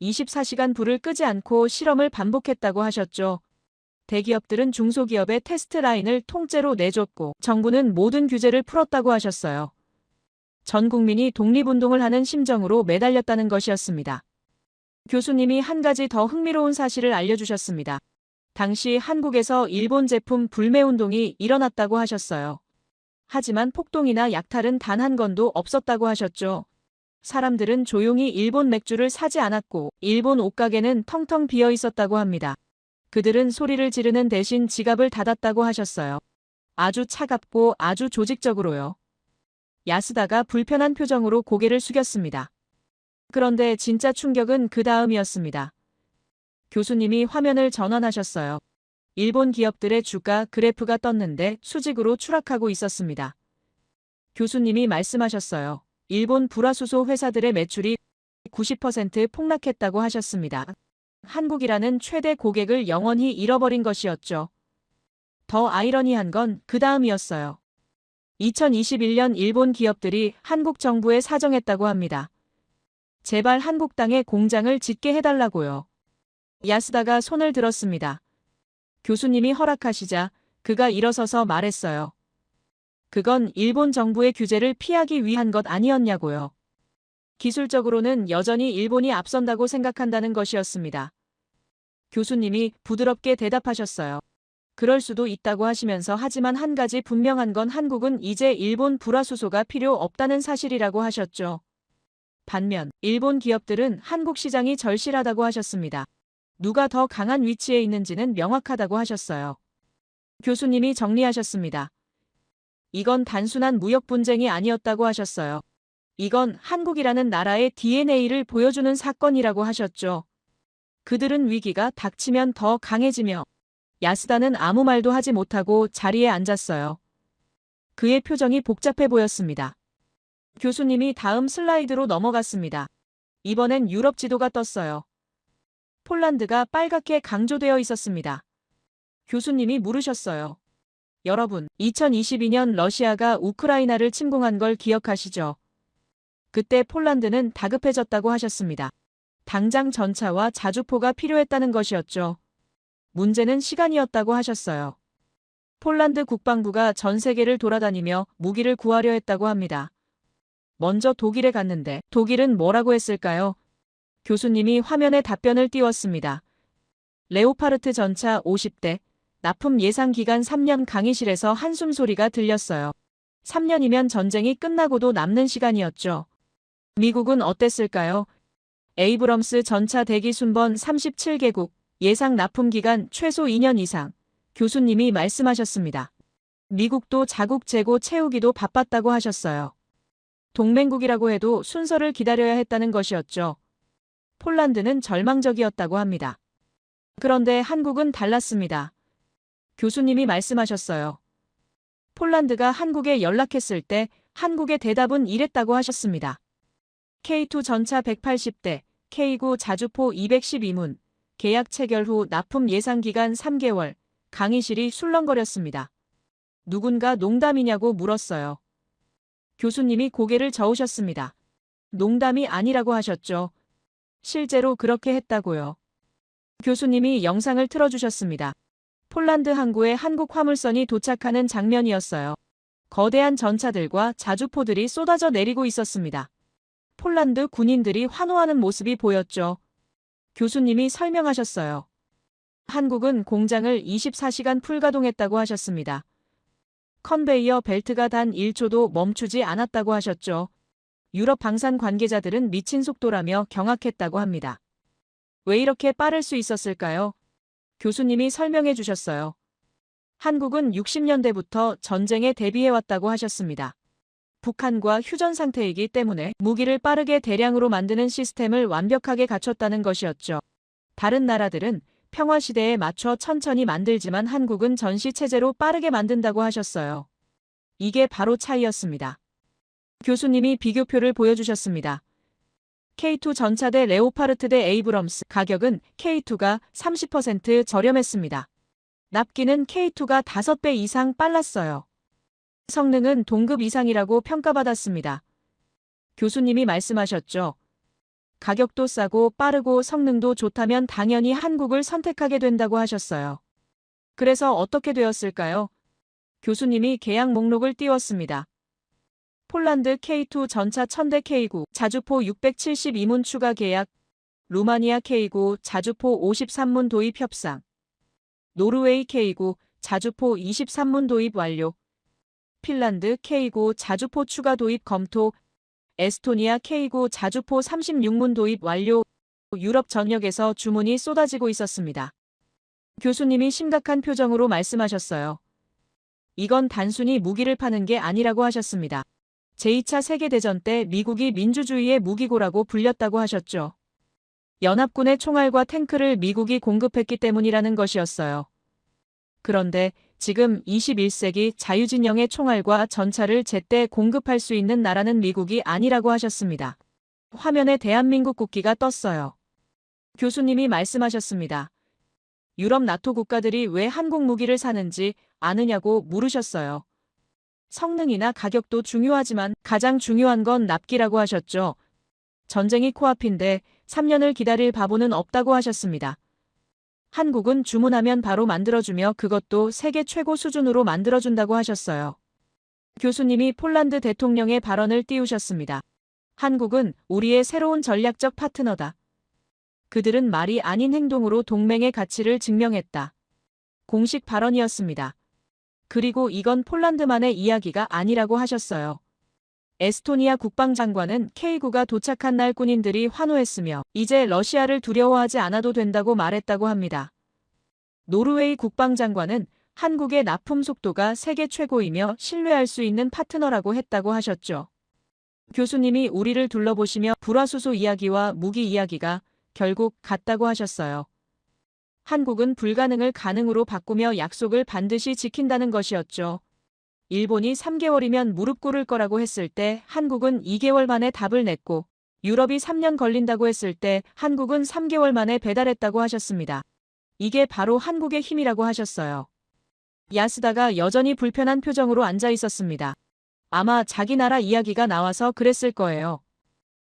24시간 불을 끄지 않고 실험을 반복했다고 하셨죠. 대기업들은 중소기업의 테스트 라인을 통째로 내줬고 정부는 모든 규제를 풀었다고 하셨어요. 전 국민이 독립운동을 하는 심정으로 매달렸다는 것이었습니다. 교수님이 한 가지 더 흥미로운 사실을 알려주셨습니다. 당시 한국에서 일본 제품 불매운동이 일어났다고 하셨어요. 하지만 폭동이나 약탈은 단 한 건도 없었다고 하셨죠. 사람들은 조용히 일본 맥주를 사지 않았고 일본 옷가게는 텅텅 비어 있었다고 합니다. 그들은 소리를 지르는 대신 지갑을 닫았다고 하셨어요. 아주 차갑고 아주 조직적으로요. 야스다가 불편한 표정으로 고개를 숙였습니다. 그런데 진짜 충격은 그 다음이었습니다. 교수님이 화면을 전환하셨어요. 일본 기업들의 주가 그래프가 떴는데 수직으로 추락하고 있었습니다. 교수님이 말씀하셨어요. 일본 불화수소 회사들의 매출이 90% 폭락했다고 하셨습니다. 한국이라는 최대 고객을 영원히 잃어버린 것이었죠. 더 아이러니한 건 그 다음이었어요. 2021년 일본 기업들이 한국 정부에 사정했다고 합니다. 제발 한국 땅에 공장을 짓게 해달라고요. 야스다가 손을 들었습니다. 교수님이 허락하시자 그가 일어서서 말했어요. 그건 일본 정부의 규제를 피하기 위한 것 아니었냐고요. 기술적으로는 여전히 일본이 앞선다고 생각한다는 것이었습니다. 교수님이 부드럽게 대답하셨어요. 그럴 수도 있다고 하시면서 하지만 한 가지 분명한 건 한국은 이제 일본 불화수소가 필요 없다는 사실이라고 하셨죠. 반면 일본 기업들은 한국 시장이 절실하다고 하셨습니다. 누가 더 강한 위치에 있는지는 명확하다고 하셨어요. 교수님이 정리하셨습니다. 이건 단순한 무역 분쟁이 아니었다고 하셨어요. 이건 한국이라는 나라의 DNA를 보여주는 사건이라고 하셨죠. 그들은 위기가 닥치면 더 강해지며 야스다는 아무 말도 하지 못하고 자리에 앉았어요. 그의 표정이 복잡해 보였습니다. 교수님이 다음 슬라이드로 넘어갔습니다. 이번엔 유럽 지도가 떴어요. 폴란드가 빨갛게 강조되어 있었습니다. 교수님이 물으셨어요. 여러분, 2022년 러시아가 우크라이나를 침공한 걸 기억하시죠? 그때 폴란드는 다급해졌다고 하셨습니다. 당장 전차와 자주포가 필요했다는 것이었죠. 문제는 시간이었다고 하셨어요. 폴란드 국방부가 전 세계를 돌아다니며 무기를 구하려 했다고 합니다. 먼저 독일에 갔는데 독일은 뭐라고 했을까요? 교수님이 화면에 답변을 띄웠습니다. 레오파르트 전차 50대, 납품 예상 기간 3년 강의실에서 한숨 소리가 들렸어요. 3년이면 전쟁이 끝나고도 남는 시간이었죠. 미국은 어땠을까요? 에이브럼스 전차 대기 순번 37개국, 예상 납품 기간 최소 2년 이상. 교수님이 말씀하셨습니다. 미국도 자국 재고 채우기도 바빴다고 하셨어요. 동맹국이라고 해도 순서를 기다려야 했다는 것이었죠. 폴란드는 절망적이었다고 합니다. 그런데 한국은 달랐습니다. 교수님이 말씀하셨어요. 폴란드가 한국에 연락했을 때 한국의 대답은 이랬다고 하셨습니다. K2 전차 180대, K9 자주포 212문, 계약 체결 후 납품 예상 기간 3개월, 강의실이 술렁거렸습니다. 누군가 농담이냐고 물었어요. 교수님이 고개를 저으셨습니다. 농담이 아니라고 하셨죠. 실제로 그렇게 했다고요. 교수님이 영상을 틀어주셨습니다. 폴란드 항구에 한국 화물선이 도착하는 장면이었어요. 거대한 전차들과 자주포들이 쏟아져 내리고 있었습니다. 폴란드 군인들이 환호하는 모습이 보였죠. 교수님이 설명하셨어요. 한국은 공장을 24시간 풀가동했다고 하셨습니다. 컨베이어 벨트가 단 1초도 멈추지 않았다고 하셨죠. 유럽 방산 관계자들은 미친 속도라며 경악했다고 합니다. 왜 이렇게 빠를 수 있었을까요? 교수님이 설명해 주셨어요. 한국은 60년대부터 전쟁에 대비해왔다고 하셨습니다. 북한과 휴전 상태이기 때문에 무기를 빠르게 대량으로 만드는 시스템을 완벽하게 갖췄다는 것이었죠. 다른 나라들은 평화시대에 맞춰 천천히 만들지만 한국은 전시체제로 빠르게 만든다고 하셨어요. 이게 바로 차이였습니다. 교수님이 비교표를 보여주셨습니다. K2 전차대 레오파르트 대 에이브럼스 가격은 K2가 30% 저렴했습니다. 납기는 K2가 5배 이상 빨랐어요. 성능은 동급 이상이라고 평가받았습니다. 교수님이 말씀하셨죠. 가격도 싸고 빠르고 성능도 좋다면 당연히 한국을 선택하게 된다고 하셨어요. 그래서 어떻게 되었을까요? 교수님이 계약 목록을 띄웠습니다. 폴란드 K2 전차 1000대 K9 자주포 672문 추가 계약, 루마니아 K9 자주포 53문 도입 협상, 노르웨이 K9 자주포 23문 도입 완료, 핀란드 K9 자주포 추가 도입 검토, 에스토니아 K9 자주포 36문 도입 완료. 유럽 전역에서 주문이 쏟아지고 있었습니다. 교수님이 심각한 표정으로 말씀하셨어요. 이건 단순히 무기를 파는 게 아니라고 하셨습니다. 제2차 세계대전 때 미국이 민주주의의 무기고라고 불렸다고 하셨죠. 연합군의 총알과 탱크를 미국이 공급했기 때문이라는 것이었어요. 그런데 지금 21세기 자유진영의 총알과 전차를 제때 공급할 수 있는 나라는 미국이 아니라고 하셨습니다. 화면에 대한민국 국기가 떴어요. 교수님이 말씀하셨습니다. 유럽 나토 국가들이 왜 한국 무기를 사는지 아느냐고 물으셨어요. 성능이나 가격도 중요하지만 가장 중요한 건 납기라고 하셨죠. 전쟁이 코앞인데 3년을 기다릴 바보는 없다고 하셨습니다. 한국은 주문하면 바로 만들어주며 그것도 세계 최고 수준으로 만들어준다고 하셨어요. 교수님이 폴란드 대통령의 발언을 띄우셨습니다. 한국은 우리의 새로운 전략적 파트너다. 그들은 말이 아닌 행동으로 동맹의 가치를 증명했다. 공식 발언이었습니다. 그리고 이건 폴란드만의 이야기가 아니라고 하셨어요. 에스토니아 국방장관은 K9가 도착한 날 군인들이 환호했으며 이제 러시아를 두려워하지 않아도 된다고 말했다고 합니다. 노르웨이 국방장관은 한국의 납품 속도가 세계 최고이며 신뢰할 수 있는 파트너라고 했다고 하셨죠. 교수님이 우리를 둘러보시며 불화수소 이야기와 무기 이야기가 결국 같다고 하셨어요. 한국은 불가능을 가능으로 바꾸며 약속을 반드시 지킨다는 것이었죠. 일본이 3개월이면 무릎 꿇을 거라고 했을 때 한국은 2개월 만에 답을 냈고 유럽이 3년 걸린다고 했을 때 한국은 3개월 만에 배달했다고 하셨습니다. 이게 바로 한국의 힘이라고 하셨어요. 야스다가 여전히 불편한 표정으로 앉아 있었습니다. 아마 자기 나라 이야기가 나와서 그랬을 거예요.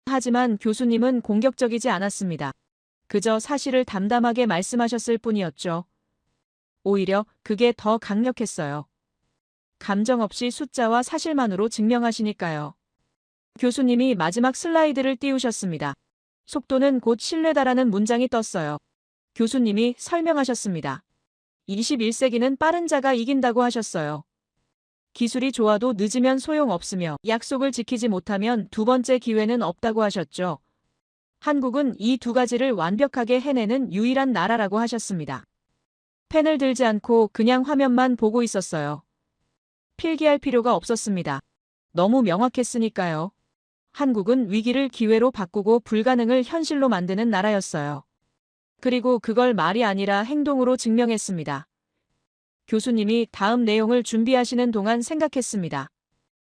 하지만 교수님은 공격적이지 않았습니다. 그저 사실을 담담하게 말씀하셨을 뿐이었죠. 오히려 그게 더 강력했어요. 감정 없이 숫자와 사실만으로 증명하시니까요. 교수님이 마지막 슬라이드를 띄우셨습니다. 속도는 곧 신뢰다라는 문장이 떴어요. 교수님이 설명하셨습니다. 21세기는 빠른 자가 이긴다고 하셨어요. 기술이 좋아도 늦으면 소용없으며 약속을 지키지 못하면 두 번째 기회는 없다고 하셨죠. 한국은 이 두 가지를 완벽하게 해내는 유일한 나라라고 하셨습니다. 펜을 들지 않고 그냥 화면만 보고 있었어요. 필기할 필요가 없었습니다. 너무 명확했으니까요. 한국은 위기를 기회로 바꾸고 불가능을 현실로 만드는 나라였어요. 그리고 그걸 말이 아니라 행동으로 증명했습니다. 교수님이 다음 내용을 준비하시는 동안 생각했습니다.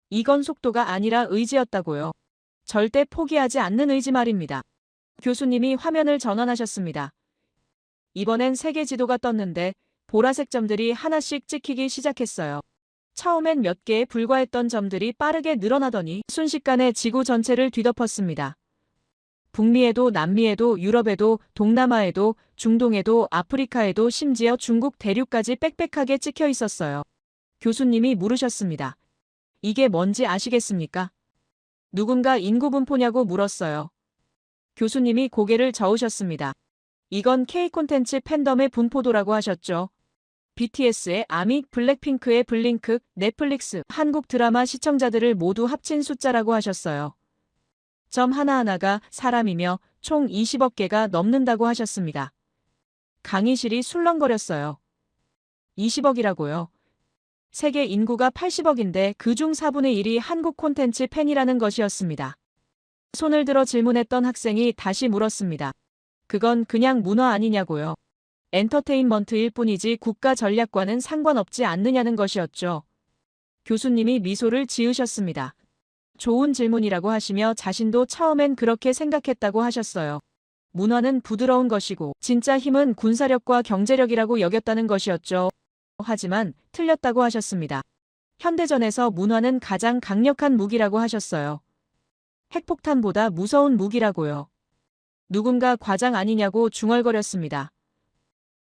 이건 속도가 아니라 의지였다고요. 절대 포기하지 않는 의지 말입니다. 교수님이 화면을 전환하셨습니다. 이번엔 세계 지도가 떴는데 보라색 점들이 하나씩 찍히기 시작했어요. 처음엔 몇 개에 불과했던 점들이 빠르게 늘어나더니 순식간에 지구 전체를 뒤덮었습니다. 북미에도 남미에도 유럽에도 동남아에도 중동에도 아프리카에도 심지어 중국 대륙까지 빽빽하게 찍혀 있었어요. 교수님이 물으셨습니다. 이게 뭔지 아시겠습니까? 누군가 인구 분포냐고 물었어요. 교수님이 고개를 저으셨습니다. 이건 K 콘텐츠 팬덤의 분포도라고 하셨죠. BTS의 아미, 블랙핑크의 블링크, 넷플릭스, 한국 드라마 시청자들을 모두 합친 숫자라고 하셨어요. 점 하나하나가 사람이며 총 20억 개가 넘는다고 하셨습니다. 강의실이 술렁거렸어요. 20억이라고요. 세계 인구가 80억인데 그중 4분의 1이 한국 콘텐츠 팬이라는 것이었습니다. 손을 들어 질문했던 학생이 다시 물었습니다. 그건 그냥 문화 아니냐고요. 엔터테인먼트일 뿐이지 국가 전략과는 상관없지 않느냐는 것이었죠. 교수님이 미소를 지으셨습니다. 좋은 질문이라고 하시며 자신도 처음엔 그렇게 생각했다고 하셨어요. 문화는 부드러운 것이고 진짜 힘은 군사력과 경제력이라고 여겼다는 것이었죠. 하지만 틀렸다고 하셨습니다. 현대전에서 문화는 가장 강력한 무기라고 하셨어요. 핵폭탄보다 무서운 무기라고요. 누군가 과장 아니냐고 중얼거렸습니다.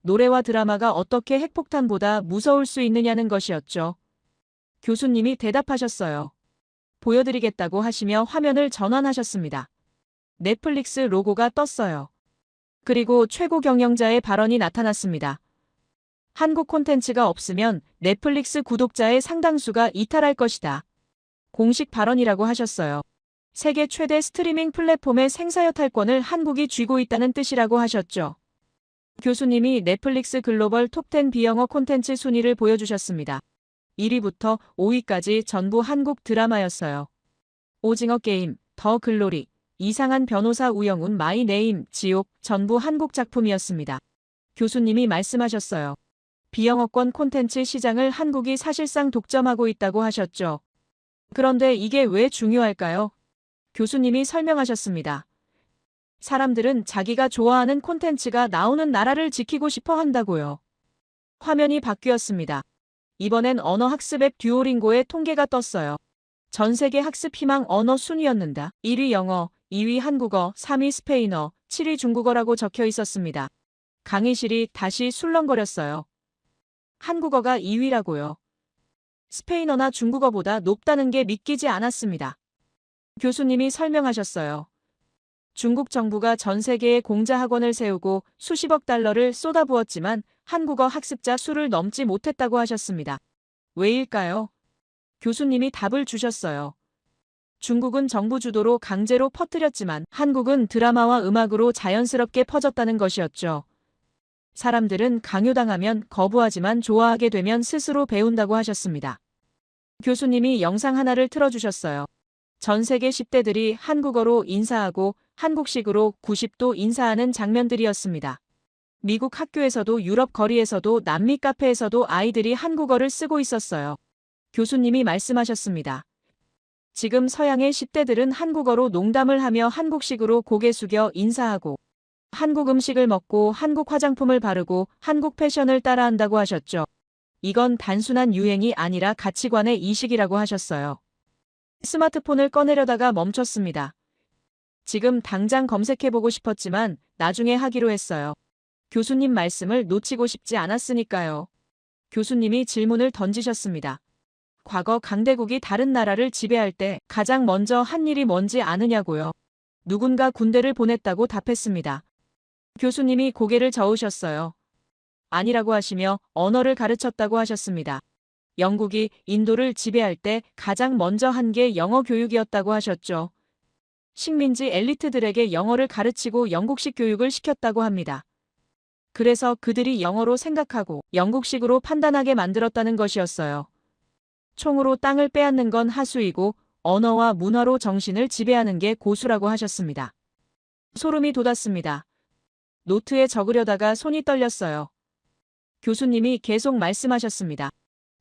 노래와 드라마가 어떻게 핵폭탄보다 무서울 수 있느냐는 것이었죠. 교수님이 대답하셨어요. 보여드리겠다고 하시며 화면을 전환하셨습니다. 넷플릭스 로고가 떴어요. 그리고 최고 경영자의 발언이 나타났습니다. 한국 콘텐츠가 없으면 넷플릭스 구독자의 상당수가 이탈할 것이다. 공식 발언이라고 하셨어요. 세계 최대 스트리밍 플랫폼의 생사여탈권을 한국이 쥐고 있다는 뜻이라고 하셨죠. 교수님이 넷플릭스 글로벌 톱10 비영어 콘텐츠 순위를 보여주셨습니다. 1위부터 5위까지 전부 한국 드라마였어요. 오징어 게임, 더 글로리, 이상한 변호사 우영운 마이 네임, 지옥 전부 한국 작품이었습니다. 교수님이 말씀하셨어요. 비영어권 콘텐츠 시장을 한국이 사실상 독점하고 있다고 하셨죠. 그런데 이게 왜 중요할까요? 교수님이 설명하셨습니다. 사람들은 자기가 좋아하는 콘텐츠가 나오는 나라를 지키고 싶어 한다고요. 화면이 바뀌었습니다. 이번엔 언어 학습 앱 듀오링고의 통계가 떴어요. 전 세계 학습 희망 언어 순위였는다. 1위 영어, 2위 한국어, 3위 스페인어, 7위 중국어라고 적혀 있었습니다. 강의실이 다시 술렁거렸어요. 한국어가 2위라고요. 스페인어나 중국어보다 높다는 게 믿기지 않았습니다. 교수님이 설명하셨어요. 중국 정부가 전 세계에 공자 학원을 세우고 수십억 달러를 쏟아부었지만 한국어 학습자 수를 넘지 못했다고 하셨습니다. 왜일까요? 교수님이 답을 주셨어요. 중국은 정부 주도로 강제로 퍼뜨렸지만 한국은 드라마와 음악으로 자연스럽게 퍼졌다는 것이었죠. 사람들은 강요당하면 거부하지만 좋아하게 되면 스스로 배운다고 하셨습니다. 교수님이 영상 하나를 틀어주셨어요. 전 세계 10대들이 한국어로 인사하고 한국식으로 90도 인사하는 장면들이었습니다. 미국 학교에서도 유럽 거리에서도 남미 카페에서도 아이들이 한국어를 쓰고 있었어요. 교수님이 말씀하셨습니다. 지금 서양의 10대들은 한국어로 농담을 하며 한국식으로 고개 숙여 인사하고 한국 음식을 먹고 한국 화장품을 바르고 한국 패션을 따라한다고 하셨죠. 이건 단순한 유행이 아니라 가치관의 이식이라고 하셨어요. 스마트폰을 꺼내려다가 멈췄습니다. 지금 당장 검색해보고 싶었지만 나중에 하기로 했어요. 교수님 말씀을 놓치고 싶지 않았으니까요. 교수님이 질문을 던지셨습니다. 과거 강대국이 다른 나라를 지배할 때 가장 먼저 한 일이 뭔지 아느냐고요. 누군가 군대를 보냈다고 답했습니다. 교수님이 고개를 저으셨어요. 아니라고 하시며 언어를 가르쳤다고 하셨습니다. 영국이 인도를 지배할 때 가장 먼저 한 게 영어 교육이었다고 하셨죠. 식민지 엘리트들에게 영어를 가르치고 영국식 교육을 시켰다고 합니다. 그래서 그들이 영어로 생각하고 영국식으로 판단하게 만들었다는 것이었어요. 총으로 땅을 빼앗는 건 하수이고 언어와 문화로 정신을 지배하는 게 고수라고 하셨습니다. 소름이 돋았습니다. 노트에 적으려다가 손이 떨렸어요. 교수님이 계속 말씀하셨습니다.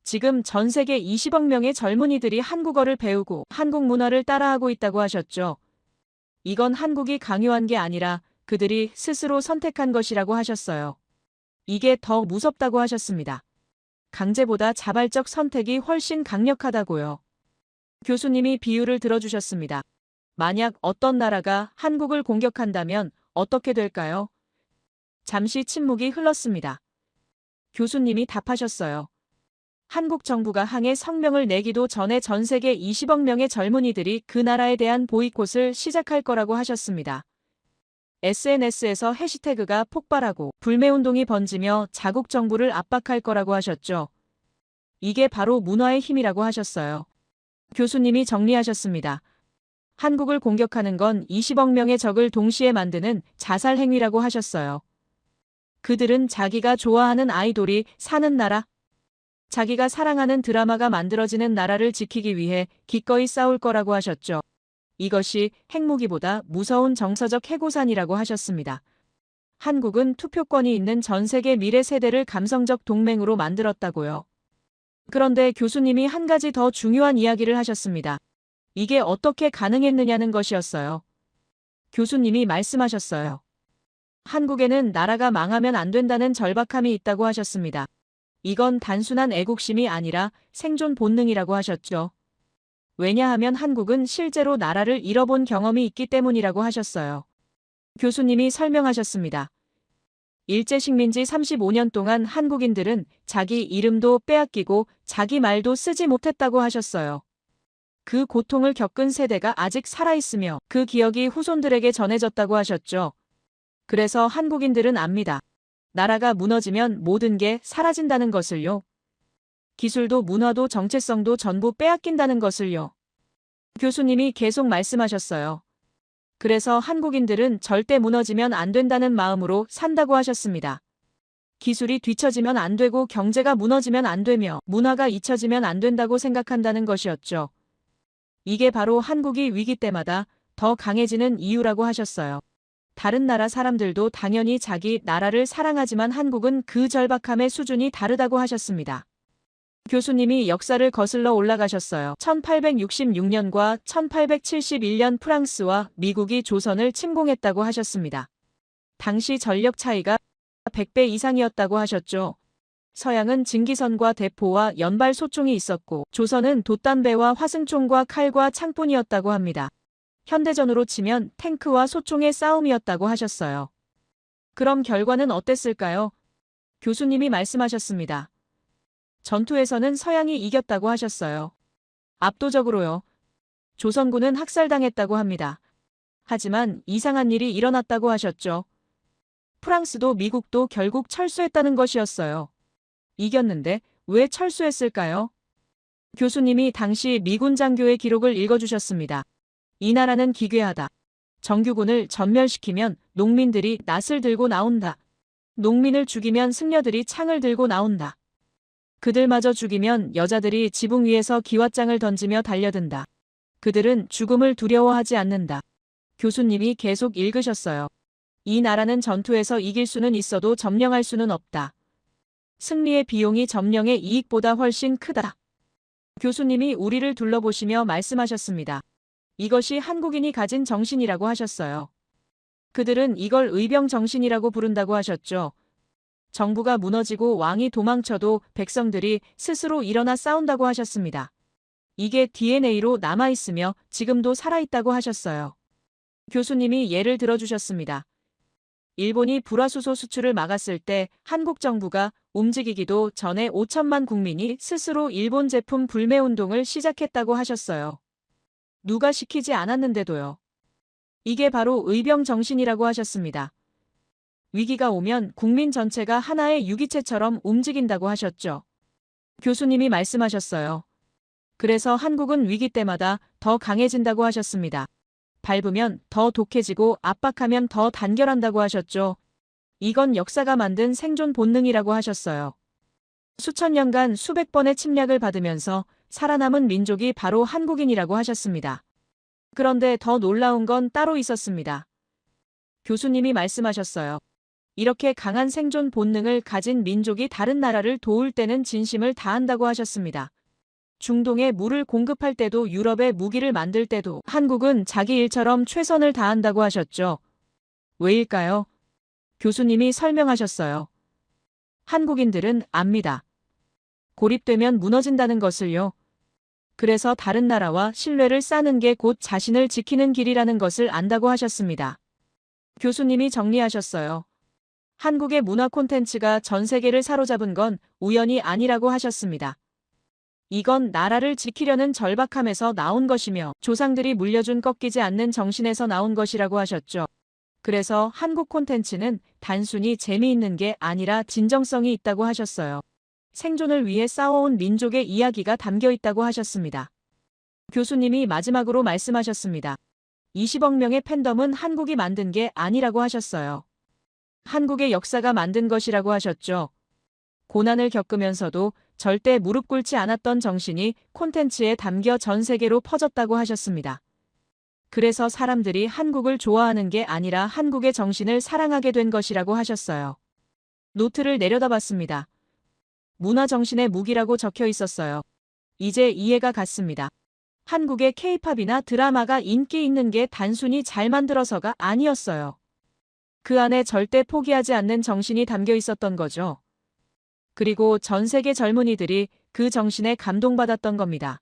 지금 전 세계 20억 명의 젊은이들이 한국어를 배우고 한국 문화를 따라하고 있다고 하셨죠. 이건 한국이 강요한 게 아니라 그들이 스스로 선택한 것이라고 하셨어요. 이게 더 무섭다고 하셨습니다. 강제보다 자발적 선택이 훨씬 강력하다고요. 교수님이 비유를 들어주셨습니다. 만약 어떤 나라가 한국을 공격한다면 어떻게 될까요? 잠시 침묵이 흘렀습니다. 교수님이 답하셨어요. 한국 정부가 항해 성명을 내기도 전에 전 세계 20억 명의 젊은이들이 그 나라에 대한 보이콧을 시작할 거라고 하셨습니다. SNS에서 해시태그가 폭발하고 불매운동이 번지며 자국 정부를 압박할 거라고 하셨죠. 이게 바로 문화의 힘이라고 하셨어요. 교수님이 정리하셨습니다. 한국을 공격하는 건 20억 명의 적을 동시에 만드는 자살 행위라고 하셨어요. 그들은 자기가 좋아하는 아이돌이 사는 나라, 자기가 사랑하는 드라마가 만들어지는 나라를 지키기 위해 기꺼이 싸울 거라고 하셨죠. 이것이 핵무기보다 무서운 정서적 해고산이라고 하셨습니다. 한국은 투표권이 있는 전 세계 미래 세대를 감성적 동맹으로 만들었다고요. 그런데 교수님이 한 가지 더 중요한 이야기를 하셨습니다. 이게 어떻게 가능했느냐는 것이었어요. 교수님이 말씀하셨어요. 한국에는 나라가 망하면 안 된다는 절박함이 있다고 하셨습니다. 이건 단순한 애국심이 아니라 생존 본능이라고 하셨죠. 왜냐하면 한국은 실제로 나라를 잃어본 경험이 있기 때문이라고 하셨어요. 교수님이 설명하셨습니다. 일제식민지 35년 동안 한국인들은 자기 이름도 빼앗기고 자기 말도 쓰지 못했다고 하셨어요. 그 고통을 겪은 세대가 아직 살아있으며 그 기억이 후손들에게 전해졌다고 하셨죠. 그래서 한국인들은 압니다. 나라가 무너지면 모든 게 사라진다는 것을요. 기술도 문화도 정체성도 전부 빼앗긴다는 것을요. 교수님이 계속 말씀하셨어요. 그래서 한국인들은 절대 무너지면 안 된다는 마음으로 산다고 하셨습니다. 기술이 뒤처지면 안 되고 경제가 무너지면 안 되며 문화가 잊혀지면 안 된다고 생각한다는 것이었죠. 이게 바로 한국이 위기 때마다 더 강해지는 이유라고 하셨어요. 다른 나라 사람들도 당연히 자기 나라를 사랑하지만 한국은 그 절박함의 수준이 다르다고 하셨습니다. 교수님이 역사를 거슬러 올라가셨어요. 1866년과 1871년 프랑스와 미국이 조선을 침공했다고 하셨습니다. 당시 전력 차이가 100배 이상이었다고 하셨죠. 서양은 증기선과 대포와 연발 소총이 있었고 조선은 돛담배와 화승총과 칼과 창뿐이었다고 합니다. 현대전으로 치면 탱크와 소총의 싸움이었다고 하셨어요. 그럼 결과는 어땠을까요? 교수님이 말씀하셨습니다. 전투에서는 서양이 이겼다고 하셨어요. 압도적으로요. 조선군은 학살당했다고 합니다. 하지만 이상한 일이 일어났다고 하셨죠. 프랑스도 미국도 결국 철수했다는 것이었어요. 이겼는데 왜 철수했을까요? 교수님이 당시 미군 장교의 기록을 읽어주셨습니다. 이 나라는 기괴하다. 정규군을 전멸시키면 농민들이 낫을 들고 나온다. 농민을 죽이면 승려들이 창을 들고 나온다. 그들마저 죽이면 여자들이 지붕 위에서 기왓장을 던지며 달려든다. 그들은 죽음을 두려워하지 않는다. 교수님이 계속 읽으셨어요. 이 나라는 전투에서 이길 수는 있어도 점령할 수는 없다. 승리의 비용이 점령의 이익보다 훨씬 크다. 교수님이 우리를 둘러보시며 말씀하셨습니다. 이것이 한국인이 가진 정신이라고 하셨어요. 그들은 이걸 의병 정신이라고 부른다고 하셨죠. 정부가 무너지고 왕이 도망쳐도 백성들이 스스로 일어나 싸운다고 하셨습니다. 이게 DNA로 남아있으며 지금도 살아있다고 하셨어요. 교수님이 예를 들어주셨습니다. 일본이 불화수소 수출을 막았을 때 한국 정부가 움직이기도 전에 5천만 국민이 스스로 일본 제품 불매운동을 시작했다고 하셨어요. 누가 시키지 않았는데도요. 이게 바로 의병 정신이라고 하셨습니다. 위기가 오면 국민 전체가 하나의 유기체처럼 움직인다고 하셨죠. 교수님이 말씀하셨어요. 그래서 한국은 위기 때마다 더 강해진다고 하셨습니다. 밟으면 더 독해지고 압박하면 더 단결한다고 하셨죠. 이건 역사가 만든 생존 본능이라고 하셨어요. 수천 년간 수백 번의 침략을 받으면서 살아남은 민족이 바로 한국인이라고 하셨습니다. 그런데 더 놀라운 건 따로 있었습니다. 교수님이 말씀하셨어요. 이렇게 강한 생존 본능을 가진 민족이 다른 나라를 도울 때는 진심을 다한다고 하셨습니다. 중동에 물을 공급할 때도 유럽에 무기를 만들 때도 한국은 자기 일처럼 최선을 다한다고 하셨죠. 왜일까요? 교수님이 설명하셨어요. 한국인들은 압니다. 고립되면 무너진다는 것을요. 그래서 다른 나라와 신뢰를 쌓는 게 곧 자신을 지키는 길이라는 것을 안다고 하셨습니다. 교수님이 정리하셨어요. 한국의 문화 콘텐츠가 전 세계를 사로잡은 건 우연이 아니라고 하셨습니다. 이건 나라를 지키려는 절박함에서 나온 것이며 조상들이 물려준 꺾이지 않는 정신에서 나온 것이라고 하셨죠. 그래서 한국 콘텐츠는 단순히 재미있는 게 아니라 진정성이 있다고 하셨어요. 생존을 위해 싸워온 민족의 이야기가 담겨 있다고 하셨습니다. 교수님이 마지막으로 말씀하셨습니다. 20억 명의 팬덤은 한국이 만든 게 아니라고 하셨어요. 한국의 역사가 만든 것이라고 하셨죠. 고난을 겪으면서도 절대 무릎 꿇지 않았던 정신이 콘텐츠에 담겨 전 세계로 퍼졌다고 하셨습니다. 그래서 사람들이 한국을 좋아하는 게 아니라 한국의 정신을 사랑하게 된 것이라고 하셨어요. 노트를 내려다봤습니다. 문화 정신의 무기라고 적혀 있었어요. 이제 이해가 갔습니다. 한국의 K-팝이나 드라마가 인기 있는 게 단순히 잘 만들어서가 아니었어요. 그 안에 절대 포기하지 않는 정신이 담겨 있었던 거죠. 그리고 전 세계 젊은이들이 그 정신에 감동받았던 겁니다.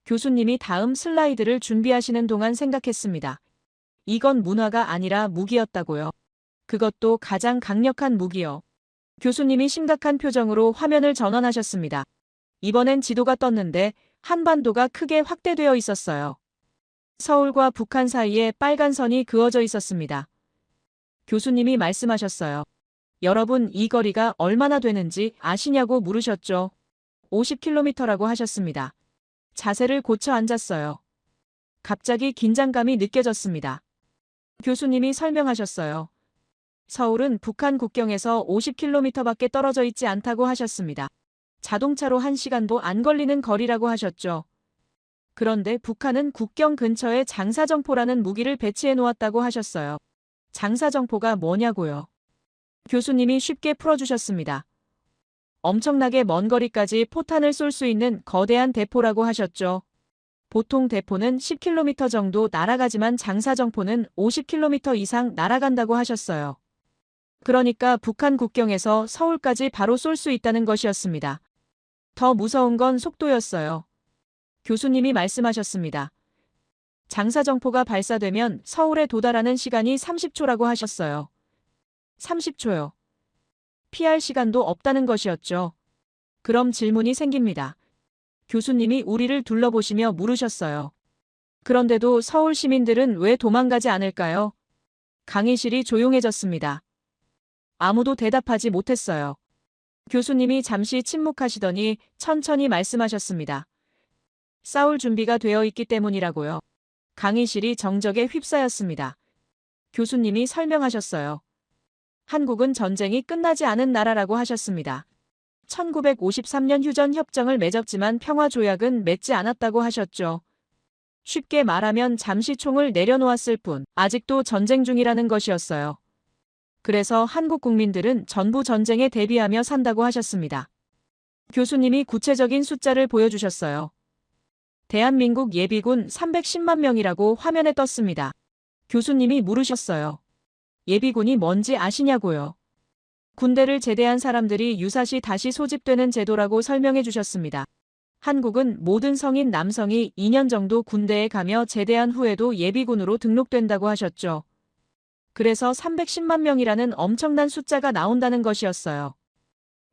교수님이 다음 슬라이드를 준비하시는 동안 생각했습니다. 이건 문화가 아니라 무기였다고요. 그것도 가장 강력한 무기요. 교수님이 심각한 표정으로 화면을 전환하셨습니다. 이번엔 지도가 떴는데 한반도가 크게 확대되어 있었어요. 서울과 북한 사이에 빨간 선이 그어져 있었습니다. 교수님이 말씀하셨어요. 여러분, 이 거리가 얼마나 되는지 아시냐고 물으셨죠. 50km라고 하셨습니다. 자세를 고쳐 앉았어요. 갑자기 긴장감이 느껴졌습니다. 교수님이 설명하셨어요. 서울은 북한 국경에서 50km밖에 떨어져 있지 않다고 하셨습니다. 자동차로 1시간도 안 걸리는 거리라고 하셨죠. 그런데 북한은 국경 근처에 장사정포라는 무기를 배치해 놓았다고 하셨어요. 장사정포가 뭐냐고요? 교수님이 쉽게 풀어주셨습니다. 엄청나게 먼 거리까지 포탄을 쏠 수 있는 거대한 대포라고 하셨죠. 보통 대포는 10km 정도 날아가지만 장사정포는 50km 이상 날아간다고 하셨어요. 그러니까 북한 국경에서 서울까지 바로 쏠 수 있다는 것이었습니다. 더 무서운 건 속도였어요. 교수님이 말씀하셨습니다. 장사정포가 발사되면 서울에 도달하는 시간이 30초라고 하셨어요. 30초요. 피할 시간도 없다는 것이었죠. 그럼 질문이 생깁니다. 교수님이 우리를 둘러보시며 물으셨어요. 그런데도 서울 시민들은 왜 도망가지 않을까요? 강의실이 조용해졌습니다. 아무도 대답하지 못했어요. 교수님이 잠시 침묵하시더니 천천히 말씀하셨습니다. 싸울 준비가 되어 있기 때문이라고요. 강의실이 정적에 휩싸였습니다. 교수님이 설명하셨어요. 한국은 전쟁이 끝나지 않은 나라라고 하셨습니다. 1953년 휴전 협정을 맺었지만 평화 조약은 맺지 않았다고 하셨죠. 쉽게 말하면 잠시 총을 내려놓았을 뿐 아직도 전쟁 중이라는 것이었어요. 그래서 한국 국민들은 전부 전쟁에 대비하며 산다고 하셨습니다. 교수님이 구체적인 숫자를 보여주셨어요. 대한민국 예비군 310만 명이라고 화면에 떴습니다. 교수님이 물으셨어요. 예비군이 뭔지 아시냐고요. 군대를 제대한 사람들이 유사시 다시 소집되는 제도라고 설명해 주셨습니다. 한국은 모든 성인 남성이 2년 정도 군대에 가며 제대한 후에도 예비군으로 등록된다고 하셨죠. 그래서 310만 명이라는 엄청난 숫자가 나온다는 것이었어요.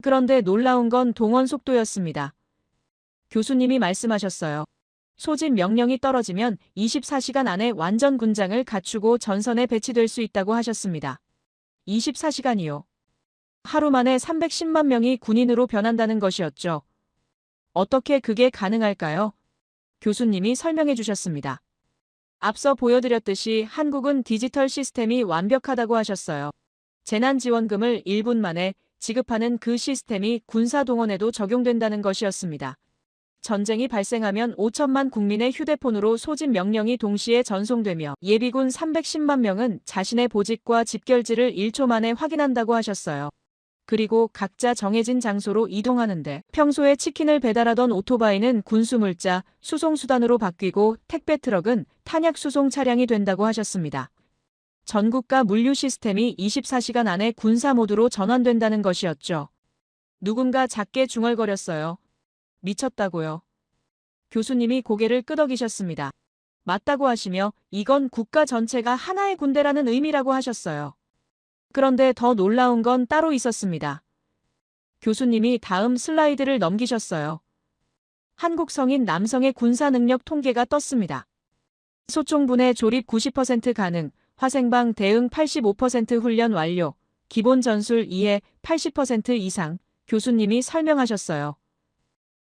그런데 놀라운 건 동원 속도였습니다. 교수님이 말씀하셨어요. 소집 명령이 떨어지면 24시간 안에 완전 군장을 갖추고 전선에 배치될 수 있다고 하셨습니다. 24시간이요. 하루 만에 310만 명이 군인으로 변한다는 것이었죠. 어떻게 그게 가능할까요? 교수님이 설명해 주셨습니다. 앞서 보여드렸듯이 한국은 디지털 시스템이 완벽하다고 하셨어요. 재난지원금을 1분 만에 지급하는 그 시스템이 군사 동원에도 적용된다는 것이었습니다. 전쟁이 발생하면 5천만 국민의 휴대폰으로 소집 명령이 동시에 전송되며 예비군 310만 명은 자신의 보직과 집결지를 1초 만에 확인한다고 하셨어요. 그리고 각자 정해진 장소로 이동하는데 평소에 치킨을 배달하던 오토바이는 군수물자, 수송수단으로 바뀌고 택배 트럭은 탄약 수송 차량이 된다고 하셨습니다. 전국가 물류 시스템이 24시간 안에 군사 모드로 전환된다는 것이었죠. 누군가 작게 중얼거렸어요. 미쳤다고요. 교수님이 고개를 끄덕이셨습니다. 맞다고 하시며 이건 국가 전체가 하나의 군대라는 의미라고 하셨어요. 그런데 더 놀라운 건 따로 있었습니다. 교수님이 다음 슬라이드를 넘기셨어요. 한국 성인 남성의 군사 능력 통계가 떴습니다. 소총분해 조립 90% 가능, 화생방 대응 85% 훈련 완료, 기본 전술 이해 80% 이상, 교수님이 설명하셨어요.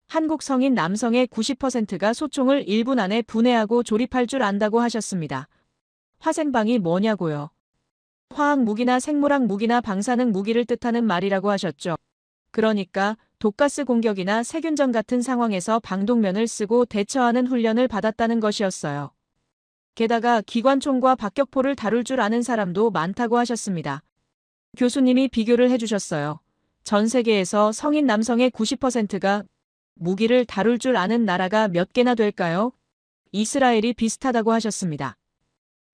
한국 성인 남성의 90%가 소총을 1분 안에 분해하고 조립할 줄 안다고 하셨습니다. 화생방이 뭐냐고요? 화학 무기나 생물학 무기나 방사능 무기를 뜻하는 말이라고 하셨죠. 그러니까 독가스 공격이나 세균전 같은 상황에서 방독면을 쓰고 대처하는 훈련을 받았다는 것이었어요. 게다가 기관총과 박격포를 다룰 줄 아는 사람도 많다고 하셨습니다. 교수님이 비교를 해주셨어요. 전 세계에서 성인 남성의 90%가 무기를 다룰 줄 아는 나라가 몇 개나 될까요? 이스라엘이 비슷하다고 하셨습니다.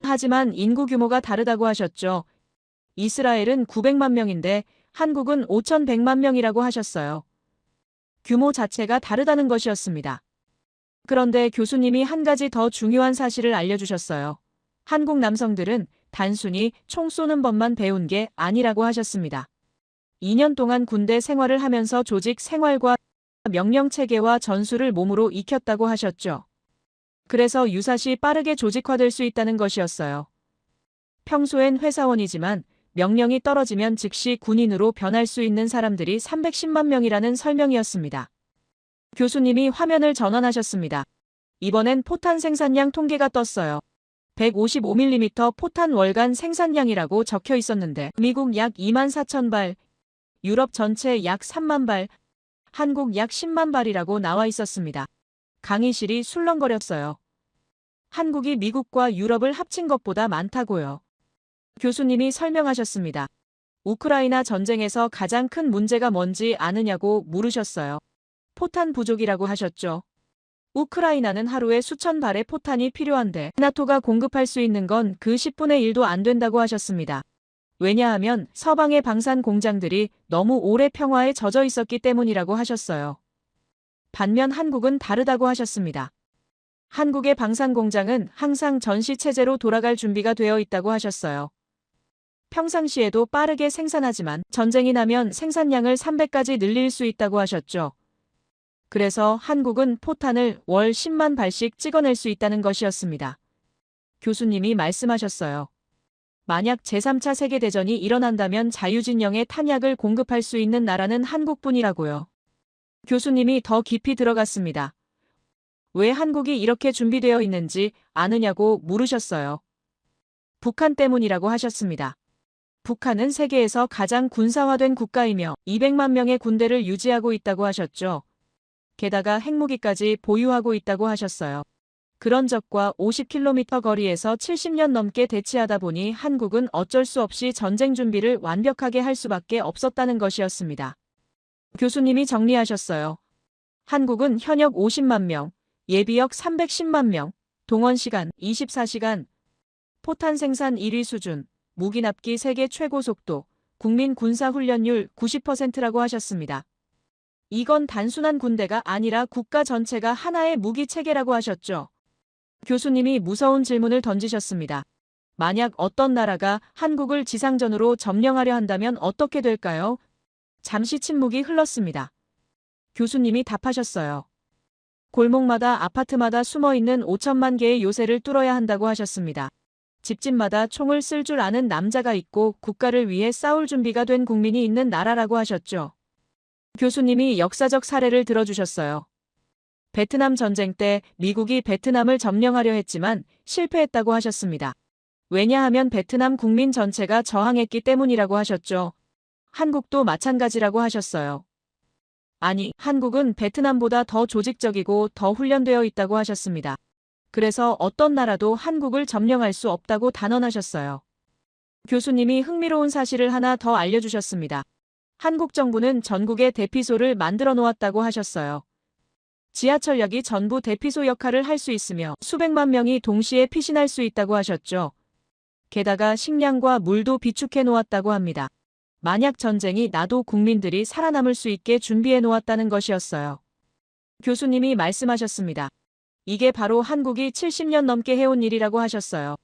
하지만 인구 규모가 다르다고 하셨죠. 이스라엘은 900만 명인데 한국은 5,100만 명이라고 하셨어요. 규모 자체가 다르다는 것이었습니다. 그런데 교수님이 한 가지 더 중요한 사실을 알려주셨어요. 한국 남성들은 단순히 총 쏘는 법만 배운 게 아니라고 하셨습니다. 2년 동안 군대 생활을 하면서 조직 생활과 명령 체계와 전술을 몸으로 익혔다고 하셨죠. 그래서 유사시 빠르게 조직화될 수 있다는 것이었어요. 평소엔 회사원이지만 명령이 떨어지면 즉시 군인으로 변할 수 있는 사람들이 310만 명이라는 설명이었습니다. 교수님이 화면을 전환하셨습니다. 이번엔 포탄 생산량 통계가 떴어요. 155mm 포탄 월간 생산량이라고 적혀 있었는데 미국 약 2만 4천 발, 유럽 전체 약 3만 발, 한국 약 10만 발이라고 나와 있었습니다. 강의실이 술렁거렸어요. 한국이 미국과 유럽을 합친 것보다 많다고요. 교수님이 설명하셨습니다. 우크라이나 전쟁에서 가장 큰 문제가 뭔지 아느냐고 물으셨어요. 포탄 부족이라고 하셨죠. 우크라이나는 하루에 수천 발의 포탄이 필요한데 나토가 공급할 수 있는 건 그 10분의 1도 안 된다고 하셨습니다. 왜냐하면 서방의 방산 공장들이 너무 오래 평화에 젖어 있었기 때문이라고 하셨어요. 반면 한국은 다르다고 하셨습니다. 한국의 방산 공장은 항상 전시 체제로 돌아갈 준비가 되어 있다고 하셨어요. 평상시에도 빠르게 생산하지만 전쟁이 나면 생산량을 300까지 늘릴 수 있다고 하셨죠. 그래서 한국은 포탄을 월 10만 발씩 찍어낼 수 있다는 것이었습니다. 교수님이 말씀하셨어요. 만약 제3차 세계대전이 일어난다면 자유진영의 탄약을 공급할 수 있는 나라는 한국뿐이라고요. 교수님이 더 깊이 들어갔습니다. 왜 한국이 이렇게 준비되어 있는지 아느냐고 물으셨어요. 북한 때문이라고 하셨습니다. 북한은 세계에서 가장 군사화된 국가이며 200만 명의 군대를 유지하고 있다고 하셨죠. 게다가 핵무기까지 보유하고 있다고 하셨어요. 그런 적과 50km 거리에서 70년 넘게 대치하다 보니 한국은 어쩔 수 없이 전쟁 준비를 완벽하게 할 수밖에 없었다는 것이었습니다. 교수님이 정리하셨어요. 한국은 현역 50만 명, 예비역 310만 명, 동원 시간 24시간, 포탄 생산 1위 수준, 무기 납기 세계 최고 속도, 국민 군사 훈련율 90%라고 하셨습니다. 이건 단순한 군대가 아니라 국가 전체가 하나의 무기 체계라고 하셨죠. 교수님이 무서운 질문을 던지셨습니다. 만약 어떤 나라가 한국을 지상전으로 점령하려 한다면 어떻게 될까요? 잠시 침묵이 흘렀습니다. 교수님이 답하셨어요. 골목마다 아파트마다 숨어있는 5천만 개의 요새를 뚫어야 한다고 하셨습니다. 집집마다 총을 쓸 줄 아는 남자가 있고 국가를 위해 싸울 준비가 된 국민이 있는 나라라고 하셨죠. 교수님이 역사적 사례를 들어주셨어요. 베트남 전쟁 때 미국이 베트남을 점령하려 했지만 실패했다고 하셨습니다. 왜냐하면 베트남 국민 전체가 저항했기 때문이라고 하셨죠. 한국도 마찬가지라고 하셨어요. 아니, 한국은 베트남보다 더 조직적이고 더 훈련되어 있다고 하셨습니다. 그래서 어떤 나라도 한국을 점령할 수 없다고 단언하셨어요. 교수님이 흥미로운 사실을 하나 더 알려주셨습니다. 한국 정부는 전국에 대피소를 만들어 놓았다고 하셨어요. 지하철역이 전부 대피소 역할을 할 수 있으며 수백만 명이 동시에 피신할 수 있다고 하셨죠. 게다가 식량과 물도 비축해 놓았다고 합니다. 만약 전쟁이 나도 국민들이 살아남을 수 있게 준비해 놓았다는 것이었어요. 교수님이 말씀하셨습니다. 이게 바로 한국이 70년 넘게 해온 일이라고 하셨어요.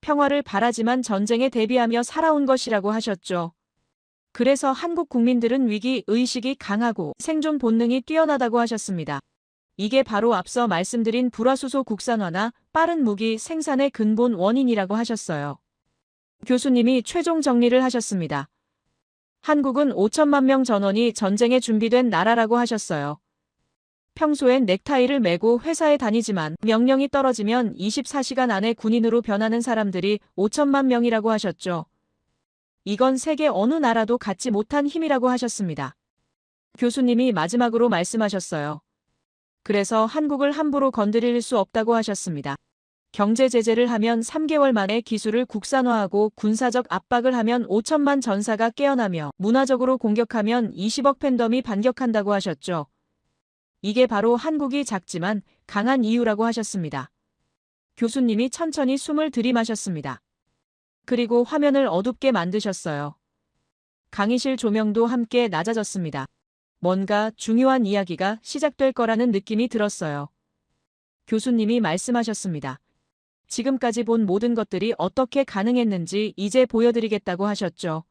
평화를 바라지만 전쟁에 대비하며 살아온 것이라고 하셨죠. 그래서 한국 국민들은 위기 의식이 강하고 생존 본능이 뛰어나다고 하셨습니다. 이게 바로 앞서 말씀드린 불화수소 국산화나 빠른 무기 생산의 근본 원인이라고 하셨어요. 교수님이 최종 정리를 하셨습니다. 한국은 5천만 명 전원이 전쟁에 준비된 나라라고 하셨어요. 평소엔 넥타이를 메고 회사에 다니지만 명령이 떨어지면 24시간 안에 군인으로 변하는 사람들이 5천만 명이라고 하셨죠. 이건 세계 어느 나라도 갖지 못한 힘이라고 하셨습니다. 교수님이 마지막으로 말씀하셨어요. 그래서 한국을 함부로 건드릴 수 없다고 하셨습니다. 경제 제재를 하면 3개월 만에 기술을 국산화하고 군사적 압박을 하면 5천만 전사가 깨어나며 문화적으로 공격하면 20억 팬덤이 반격한다고 하셨죠. 이게 바로 한국이 작지만 강한 이유라고 하셨습니다. 교수님이 천천히 숨을 들이마셨습니다. 그리고 화면을 어둡게 만드셨어요. 강의실 조명도 함께 낮아졌습니다. 뭔가 중요한 이야기가 시작될 거라는 느낌이 들었어요. 교수님이 말씀하셨습니다. 지금까지 본 모든 것들이 어떻게 가능했는지 이제 보여드리겠다고 하셨죠.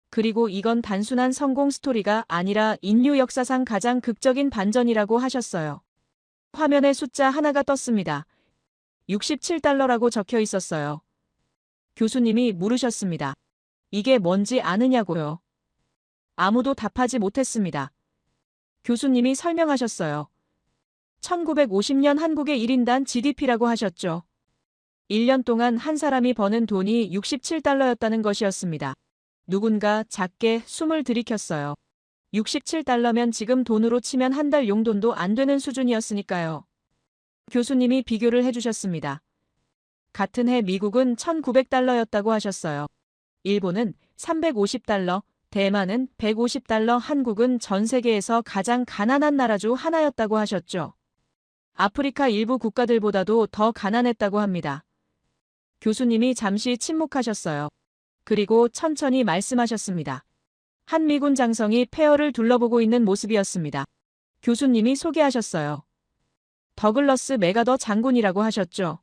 그리고 이건 단순한 성공 스토리가 아니라 인류 역사상 가장 극적인 반전이라고 하셨어요. 화면에 숫자 하나가 떴습니다. 67달러라고 적혀 있었어요. 교수님이 물으셨습니다. 이게 뭔지 아느냐고요? 아무도 답하지 못했습니다. 교수님이 설명하셨어요. 1950년 한국의 1인당 GDP라고 하셨죠. 1년 동안 한 사람이 버는 돈이 67달러였다는 것이었습니다. 누군가 작게 숨을 들이켰어요. 67달러면 지금 돈으로 치면 한 달 용돈도 안 되는 수준이었으니까요. 교수님이 비교를 해주셨습니다. 같은 해 미국은 1900달러였다고 하셨어요. 일본은 350달러, 대만은 150달러, 한국은 전 세계에서 가장 가난한 나라 중 하나였다고 하셨죠. 아프리카 일부 국가들보다도 더 가난했다고 합니다. 교수님이 잠시 침묵하셨어요. 그리고 천천히 말씀하셨습니다. 한미군 장성이 폐허를 둘러보고 있는 모습이었습니다. 교수님이 소개하셨어요. 더글러스 맥아더 장군이라고 하셨죠.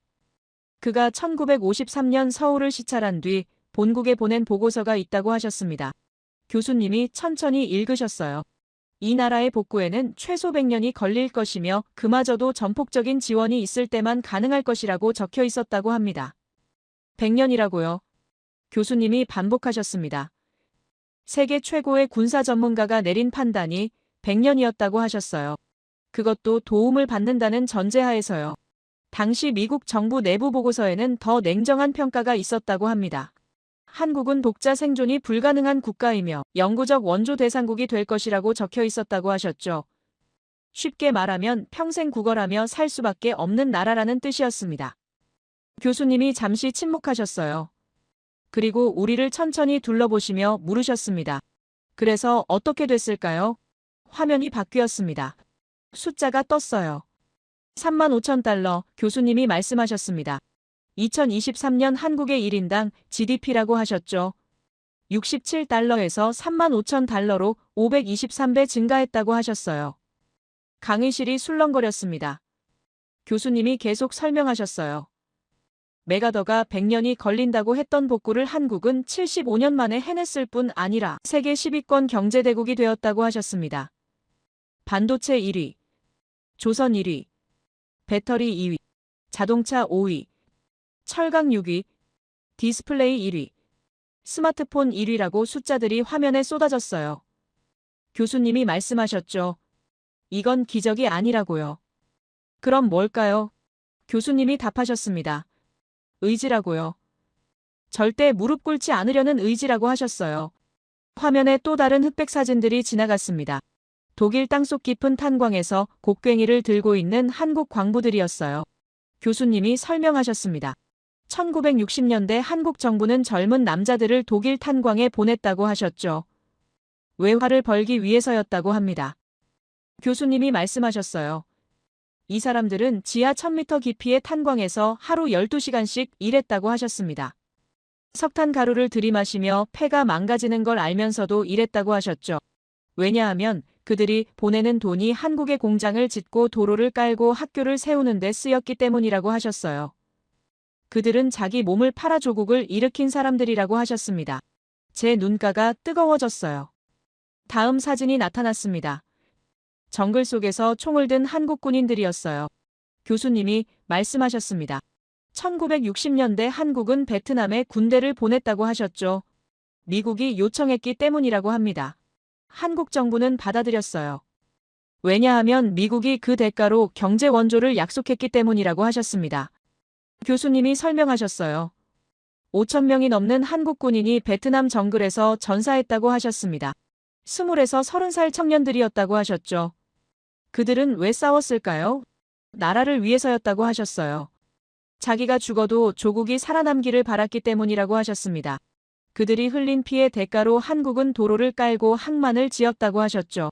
그가 1953년 서울을 시찰한 뒤 본국에 보낸 보고서가 있다고 하셨습니다. 교수님이 천천히 읽으셨어요. 이 나라의 복구에는 최소 100년이 걸릴 것이며 그마저도 전폭적인 지원이 있을 때만 가능할 것이라고 적혀 있었다고 합니다. 100년이라고요. 교수님이 반복하셨습니다. 세계 최고의 군사 전문가가 내린 판단이 100년이었다고 하셨어요. 그것도 도움을 받는다는 전제하에서요. 당시 미국 정부 내부 보고서에는 더 냉정한 평가가 있었다고 합니다. 한국은 독자 생존이 불가능한 국가이며 영구적 원조 대상국이 될 것이라고 적혀 있었다고 하셨죠. 쉽게 말하면 평생 구걸하며 살 수밖에 없는 나라라는 뜻이었습니다. 교수님이 잠시 침묵하셨어요. 그리고 우리를 천천히 둘러보시며 물으셨습니다. 그래서 어떻게 됐을까요? 화면이 바뀌었습니다. 숫자가 떴어요. 35,000달러, 교수님이 말씀하셨습니다. 2023년 한국의 1인당 GDP라고 하셨죠. 67달러에서 35,000달러로 523배 증가했다고 하셨어요. 강의실이 술렁거렸습니다. 교수님이 계속 설명하셨어요. 맥아더가 100년이 걸린다고 했던 복구를 한국은 75년 만에 해냈을 뿐 아니라 세계 10위권 경제대국이 되었다고 하셨습니다. 반도체 1위, 조선 1위, 배터리 2위, 자동차 5위, 철강 6위, 디스플레이 1위, 스마트폰 1위라고 숫자들이 화면에 쏟아졌어요. 교수님이 말씀하셨죠. 이건 기적이 아니라고요. 그럼 뭘까요? 교수님이 답하셨습니다. 의지라고요. 절대 무릎 꿇지 않으려는 의지라고 하셨어요. 화면에 또 다른 흑백 사진들이 지나갔습니다. 독일 땅속 깊은 탄광에서 곡괭이를 들고 있는 한국 광부들이었어요. 교수님이 설명하셨습니다. 1960년대 한국 정부는 젊은 남자들을 독일 탄광에 보냈다고 하셨죠. 외화를 벌기 위해서였다고 합니다. 교수님이 말씀하셨어요. 이 사람들은 지하 1000m 깊이의 탄광에서 하루 12시간씩 일했다고 하셨습니다. 석탄 가루를 들이마시며 폐가 망가지는 걸 알면서도 일했다고 하셨죠. 왜냐하면 그들이 보내는 돈이 한국의 공장을 짓고 도로를 깔고 학교를 세우는 데 쓰였기 때문이라고 하셨어요. 그들은 자기 몸을 팔아 조국을 일으킨 사람들이라고 하셨습니다. 제 눈가가 뜨거워졌어요. 다음 사진이 나타났습니다. 정글 속에서 총을 든 한국 군인들이었어요. 교수님이 말씀하셨습니다. 1960년대 한국은 베트남에 군대를 보냈다고 하셨죠. 미국이 요청했기 때문이라고 합니다. 한국 정부는 받아들였어요. 왜냐하면 미국이 그 대가로 경제 원조를 약속했기 때문이라고 하셨습니다. 교수님이 설명하셨어요. 5,000명이 넘는 한국 군인이 베트남 정글에서 전사했다고 하셨습니다. 20에서 30살 청년들이었다고 하셨죠. 그들은 왜 싸웠을까요? 나라를 위해서였다고 하셨어요. 자기가 죽어도 조국이 살아남기를 바랐기 때문이라고 하셨습니다. 그들이 흘린 피의 대가로 한국은 도로를 깔고 항만을 지었다고 하셨죠.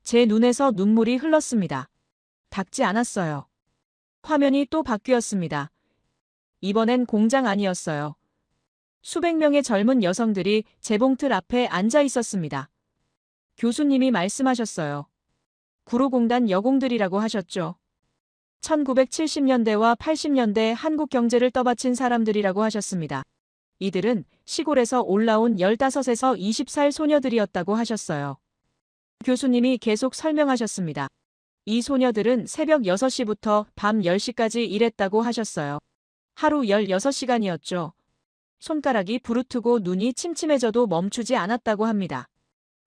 제 눈에서 눈물이 흘렀습니다. 닦지 않았어요. 화면이 또 바뀌었습니다. 이번엔 공장 아니었어요. 수백 명의 젊은 여성들이 재봉틀 앞에 앉아 있었습니다. 교수님이 말씀하셨어요. 구로공단 여공들이라고 하셨죠. 1970년대와 80년대 한국 경제를 떠받친 사람들이라고 하셨습니다. 이들은 시골에서 올라온 15에서 20살 소녀들이었다고 하셨어요. 교수님이 계속 설명하셨습니다. 이 소녀들은 새벽 6시부터 밤 10시까지 일했다고 하셨어요. 하루 16시간이었죠. 손가락이 부르트고 눈이 침침해져도 멈추지 않았다고 합니다.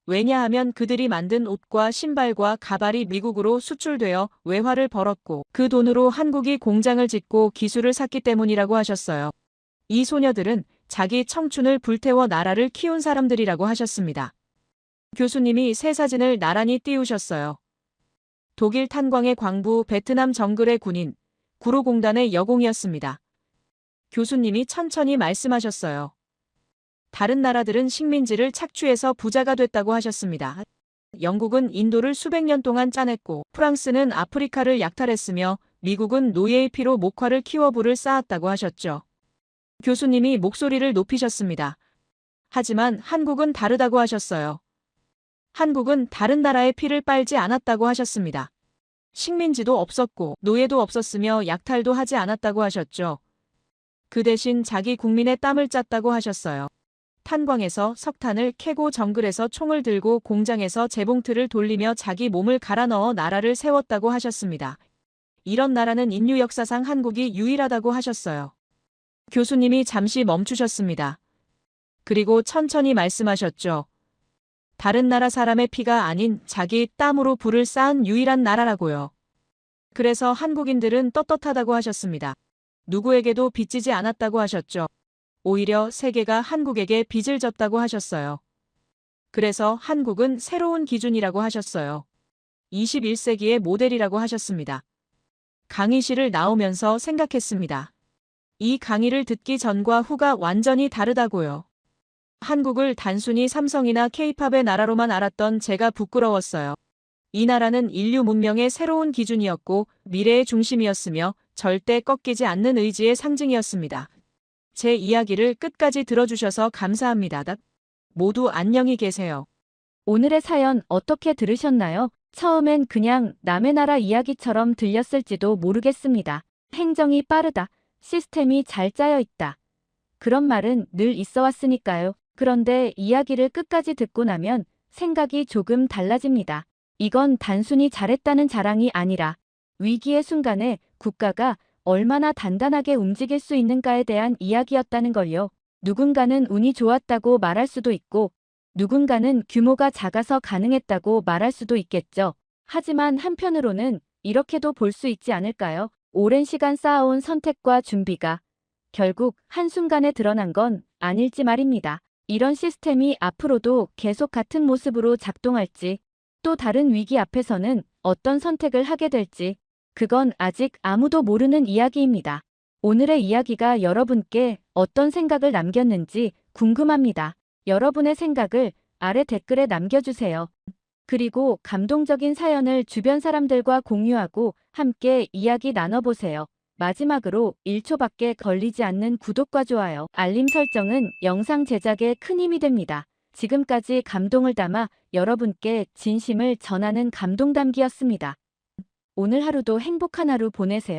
왜냐하면 그들이 만든 옷과 신발과 가발이 미국으로 수출되어 외화를 벌었고 그 돈으로 한국이 공장을 짓고 기술을 샀기 때문이라고 하셨어요. 이 소녀들은 자기 청춘을 불태워 나라를 키운 사람들이라고 하셨습니다. 교수님이 새 사진을 나란히 띄우셨어요. 독일 탄광의 광부, 베트남 정글의 군인, 구로공단의 여공이었습니다. 교수님이 천천히 말씀하셨어요. 다른 나라들은 식민지를 착취해서 부자가 됐다고 하셨습니다. 영국은 인도를 수백 년 동안 짜냈고 프랑스는 아프리카를 약탈했으며 미국은 노예의 피로 목화를 키워 부를 쌓았다고 하셨죠. 교수님이 목소리를 높이셨습니다. 하지만 한국은 다르다고 하셨어요. 한국은 다른 나라의 피를 빨지 않았다고 하셨습니다. 식민지도 없었고 노예도 없었으며 약탈도 하지 않았다고 하셨죠. 그 대신 자기 국민의 땀을 짰다고 하셨어요. 탄광에서 석탄을 캐고 정글에서 총을 들고 공장에서 재봉틀을 돌리며 자기 몸을 갈아 넣어 나라를 세웠다고 하셨습니다. 이런 나라는 인류 역사상 한국이 유일하다고 하셨어요. 교수님이 잠시 멈추셨습니다. 그리고 천천히 말씀하셨죠. 다른 나라 사람의 피가 아닌 자기 땀으로 부를 쌓은 유일한 나라라고요. 그래서 한국인들은 떳떳하다고 하셨습니다. 누구에게도 빚지지 않았다고 하셨죠. 오히려 세계가 한국에게 빚을 졌다고 하셨어요. 그래서 한국은 새로운 기준이라고 하셨어요. 21세기의 모델이라고 하셨습니다. 강의실을 나오면서 생각했습니다. 이 강의를 듣기 전과 후가 완전히 다르다고요. 한국을 단순히 삼성이나 케이팝의 나라로만 알았던 제가 부끄러웠어요. 이 나라는 인류 문명의 새로운 기준이었고 미래의 중심이었으며 절대 꺾이지 않는 의지의 상징이었습니다. 제 이야기를 끝까지 들어주셔서 감사합니다. 모두 안녕히 계세요. 오늘의 사연 어떻게 들으셨나요? 처음엔 그냥 남의 나라 이야기처럼 들렸을지도 모르겠습니다. 행정이 빠르다. 시스템이 잘 짜여 있다. 그런 말은 늘 있어 왔으니까요. 그런데 이야기를 끝까지 듣고 나면 생각이 조금 달라집니다. 이건 단순히 잘했다는 자랑이 아니라 위기의 순간에 국가가 얼마나 단단하게 움직일 수 있는가에 대한 이야기였다는 걸요. 누군가는 운이 좋았다고 말할 수도 있고 누군가는 규모가 작아서 가능했다고 말할 수도 있겠죠. 하지만 한편으로는 이렇게도 볼 수 있지 않을까요? 오랜 시간 쌓아온 선택과 준비가 결국 한순간에 드러난 건 아닐지 말입니다. 이런 시스템이 앞으로도 계속 같은 모습으로 작동할지 또 다른 위기 앞에서는 어떤 선택을 하게 될지 그건 아직 아무도 모르는 이야기입니다. 오늘의 이야기가 여러분께 어떤 생각을 남겼는지 궁금합니다. 여러분의 생각을 아래 댓글에 남겨주세요. 그리고 감동적인 사연을 주변 사람들과 공유하고 함께 이야기 나눠보세요. 마지막으로 1초밖에 걸리지 않는 구독과 좋아요, 알림 설정은 영상 제작에 큰 힘이 됩니다. 지금까지 감동을 담아 여러분께 진심을 전하는 감동담기였습니다. 오늘 하루도 행복한 하루 보내세요.